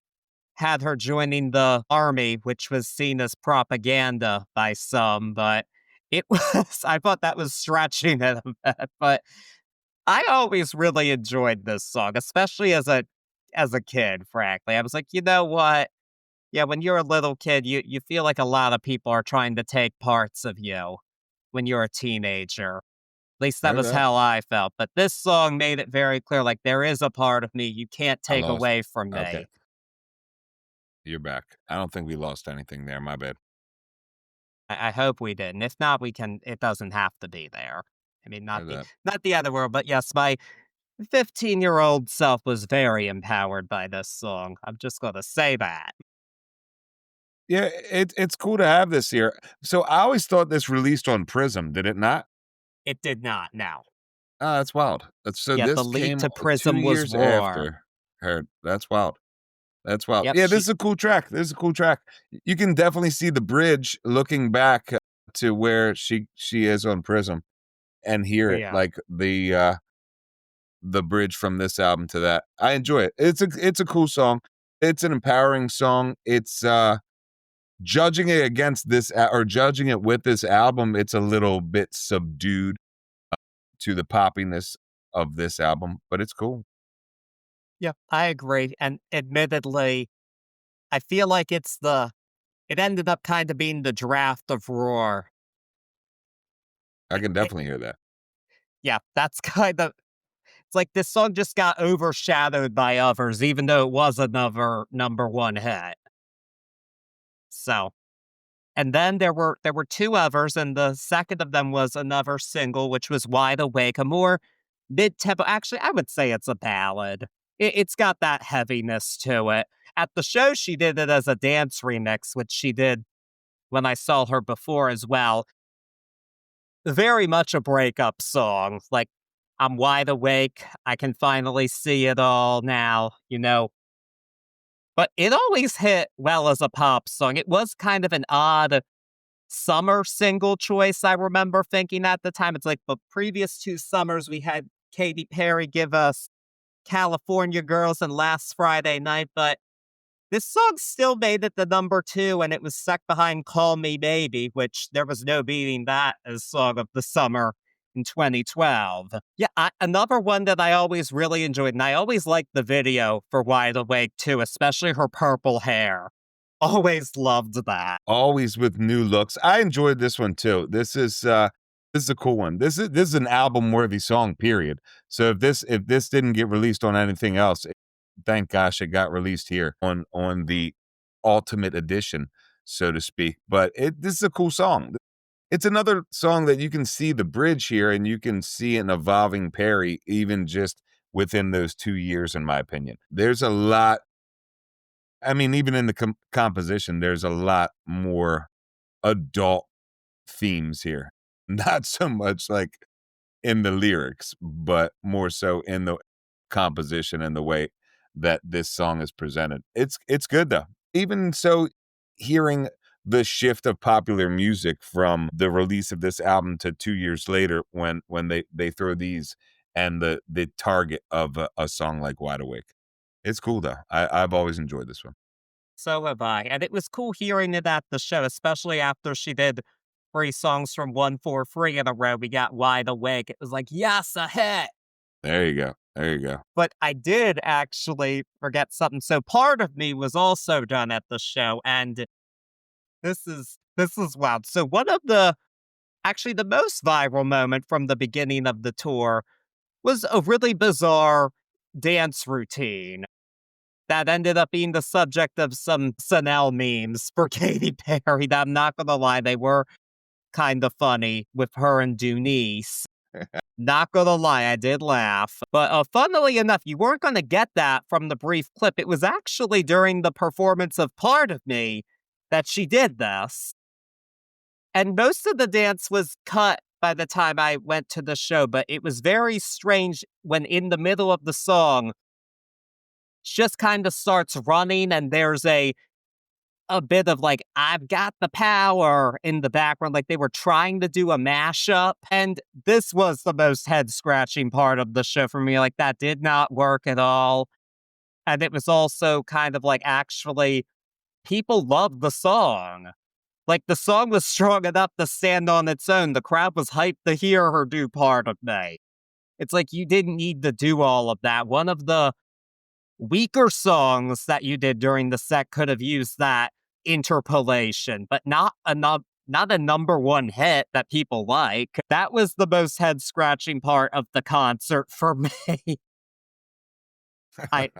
had her joining the army, which was seen as propaganda by some, but it was, I thought that was stretching it a bit, but I always really enjoyed this song, especially as a kid, frankly. I was like, you know what? Yeah, when you're a little kid, you feel like a lot of people are trying to take parts of you when you're a teenager. At least that Heard was that. how I felt. But this song made it very clear, like, there is a part of me you can't I take lost. away from Okay, me. you're back. I don't think we lost anything there. My bad. I hope we didn't. If not, we can it doesn't have to be there. I mean, Heard that. not the other world, but yes, my 15-year-old self was very empowered by this song. I'm just gonna say that. Yeah, it's cool to have this here. So I always thought this released on Prism, did it not? It did not, no. Oh, that's wild. So Yeah, the this lead came to 2 Prism was years Roar. after her. That's wild. That's wild. Yep, Yeah, this is a cool track. This is a cool track. You can definitely see the bridge looking back to where she is on Prism and hear it, yeah. like the bridge from this album to that. I enjoy it. It's a cool song. It's an empowering song. It's judging it against this or judging it with this album, it's a little bit subdued to the poppiness of this album, but it's cool. Yeah, I agree. And admittedly, I feel like it ended up kind of being the draft of Roar. I can It, definitely hear that. yeah, that's kind of, it's like this song just got overshadowed by others, even though it was another number one hit. So, and then there were two others, and the second of them was another single, which was "Wide Awake," a more mid-tempo. Actually, I would say it's a ballad. It's got that heaviness to it. At the show, she did it as a dance remix, which she did when I saw her before as well. Very much a breakup song. Like, I'm wide awake. I can finally see it all now. But it always hit well as a pop song. It was kind of an odd summer single choice, I remember thinking at the time. It's like the previous two summers, we had Katy Perry give us California Girls and Last Friday Night, but this song still made it the number two, and it was stuck behind Call Me Baby, which there was no beating that as Song of the Summer in 2012. Yeah, another one that I always really enjoyed, and I always liked the video for Wide Awake too, especially her purple hair. Always loved that. Always with new looks. I enjoyed this one too. This is a cool one. This is an album worthy song, period. So if this didn't get released on anything else, thank gosh it got released here on the ultimate edition, so to speak. But this is a cool song. It's another song that you can see the bridge here, and you can see an evolving Perry even just within those 2 years, in my opinion. There's a lot. I mean, even in the composition, there's a lot more adult themes here. Not so much like in the lyrics, but more so in the composition and the way that this song is presented. It's good though. Even so, hearing the shift of popular music from the release of this album to 2 years later, when they throw these and the target of a song like Wide Awake, it's cool though. I've always enjoyed this one. So have I. And it was cool hearing it at the show, especially after she did 3 songs from 143 in a row. We got Wide Awake. It was like, yes, a hit. There you go. There you go. But I did actually forget something. So part of me was also done at the show, and this is wild. So one of the most viral moment from the beginning of the tour was a really bizarre dance routine that ended up being the subject of some SNL memes for Katy Perry that I'm not gonna lie, they were kind of funny with her and Dunice. Not gonna lie, I did laugh. But funnily enough, you weren't gonna get that from the brief clip. It was actually during the performance of Part of Me that she did this. And most of the dance was cut by the time I went to the show, but it was very strange when in the middle of the song, she just kind of starts running and there's a bit of like, I've got the power in the background, like they were trying to do a mashup. And this was the most head scratching part of the show for me. Like, that did not work at all. And it was also kind of like, actually, people loved the song. Like, the song was strong enough to stand on its own. The crowd was hyped to hear her do Part of Me. It's like, you didn't need to do all of that. One of the weaker songs that you did during the set could have used that interpolation, but not a number one hit that people like. That was the most head scratching part of the concert for me. I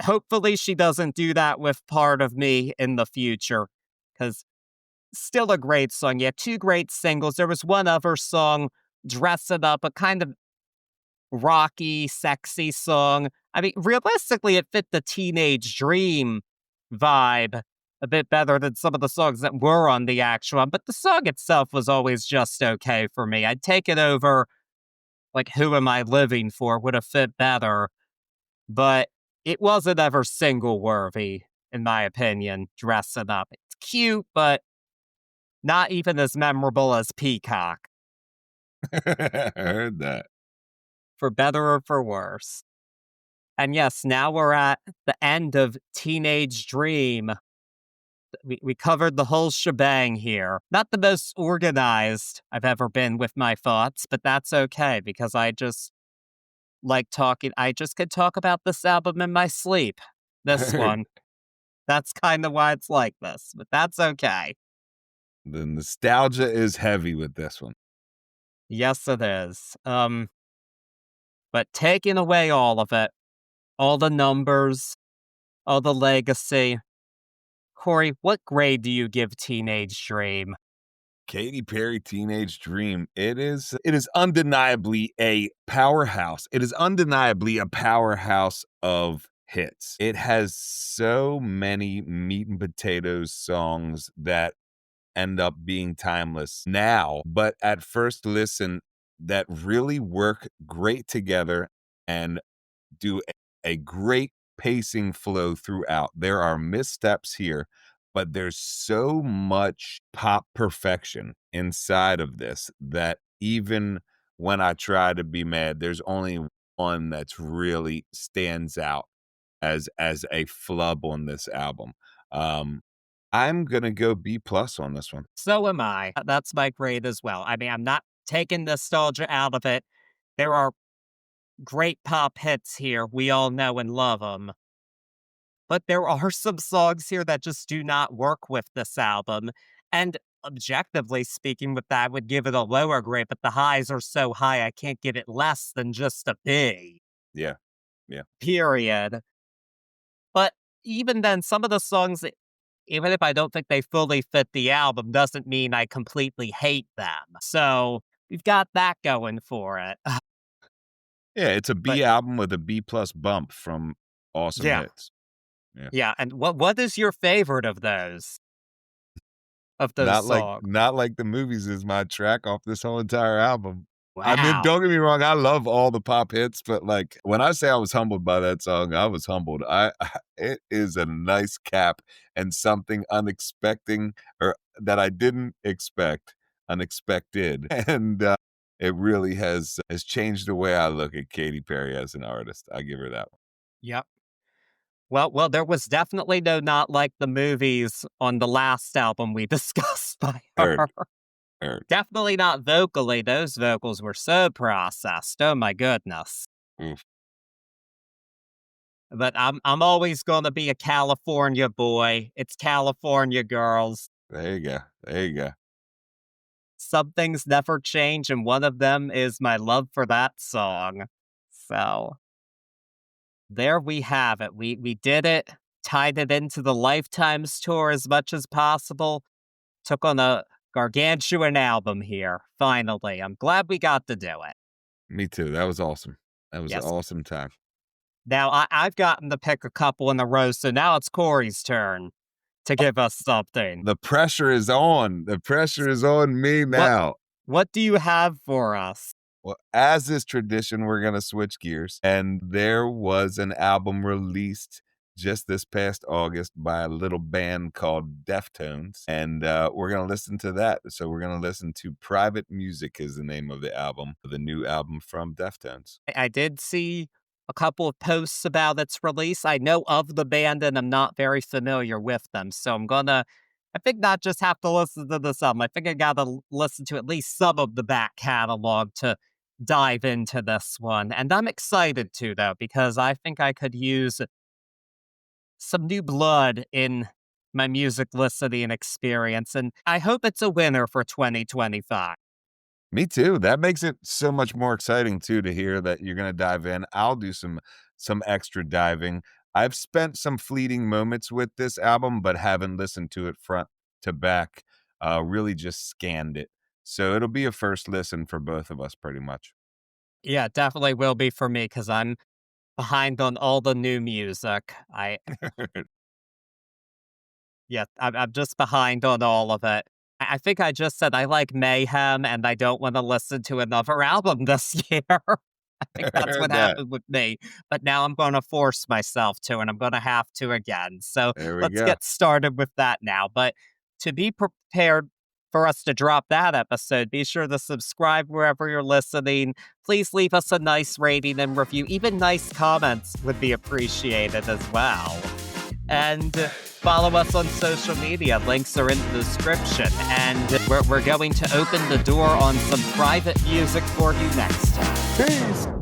hopefully she doesn't do that with Part of Me in the future, because still a great song. Yeah, two great singles. There was one other song, Dress It Up, a kind of rocky, sexy song. I mean, realistically, it fit the teenage dream vibe a bit better than some of the songs that were on the actual one, but the song itself was always just okay for me. I'd take it over, like, Who Am I Living For would have fit better, but it wasn't ever single worthy, in my opinion, Dress It Up. It's cute, but not even as memorable as Peacock. I heard that. for better or for worse. And yes, now we're at the end of Teenage Dream. We covered the whole shebang here. Not the most organized I've ever been with my thoughts, but that's okay because I just like talking. I just could talk about this album in my sleep. This one. That's kind of why it's like this, but that's okay. The nostalgia is heavy with this one. Yes, it is. But taking away all of it, all the numbers, all the legacy. Corey, what grade do you give Teenage Dream? Katy Perry Teenage Dream. It is undeniably a powerhouse. It is undeniably a powerhouse of hits. It has so many meat and potatoes songs that end up being timeless now, but at first listen that really work great together and do a great pacing flow throughout. There are missteps here, but there's so much pop perfection inside of this that even when I try to be mad, there's only one that's really stands out as a flub on this album. Um, I'm gonna go B plus on this one. So am I. That's my grade as well. I mean, I'm not taking nostalgia out of it. There are great pop hits here. We all know and love them. But there are some songs here that just do not work with this album. And objectively speaking, with that, I would give it a lower grade, but the highs are so high, I can't give it less than just a B, Yeah, yeah. period. But even then, some of the songs, even if I don't think they fully fit the album, doesn't mean I completely hate them. So we've got that going for it. Yeah, it's a But B album with a B plus bump from awesome yeah, hits. Yeah. yeah. And what is your favorite of those songs? Not like the movies is my track off this whole entire album. I mean, Wow. don't get me wrong, I love all the pop hits, but, like, when I say I was humbled by that song, I was humbled. I it is a nice cap and something unexpected or that I didn't expect, unexpected, and, it really has changed the way I look at Katy Perry as an artist. I give her that one. Yep. Well, there was definitely no Not Like the Movies on the last album we discussed by Heard, her. heard. Definitely not vocally, those vocals were so processed, oh my goodness. Oof. But I'm always gonna be a California boy, it's California girls. There you go, there you go. Some things never change, and one of them is my love for that song. So, there we have it, we did it, tied it into the Lifetimes tour as much as possible. Took on a gargantuan album here, finally. I'm glad we got to do it. Me too, that was awesome. That was an Yes. awesome time. Now I've gotten to pick a couple in a row, so now it's Corey's turn to give us something. The pressure is on. The pressure is on me What now. what do you have for us? Well, as is tradition, we're gonna switch gears. And there was an album released just this past August by a little band called Deftones. And we're gonna listen to that. So we're gonna listen to Private Music is the name of the album, the new album from Deftones. I did see a couple of posts about its release. I know of the band and I'm not very familiar with them, so I think not just have to listen to this album. I think I gotta listen to at least some of the back catalog to dive into this one. And I'm excited to though, because I think I could use some new blood in my music listening experience. And I hope it's a winner for 2025. Me too. That makes it so much more exciting too to hear that you're gonna dive in. I'll do some extra diving. I've spent some fleeting moments with this album, but haven't listened to it front to back. Really just scanned it. So it'll be a first listen for both of us pretty much. Yeah, definitely will be for me because I'm behind on all the new music. I'm just behind on all of it. I think I just said I like mayhem and I don't want to listen to another album this year. I think I that's what heard that. happened with me. But now I'm going to force myself to, and I'm going to have to again. So There we let's go. get started with that now. But to be prepared for us to drop that episode. Be sure to subscribe wherever you're listening. Please leave us a nice rating and review. Even nice comments would be appreciated as well. And follow us on social media. Links are in the description. And we're going to open the door on some private music for you next time. Peace.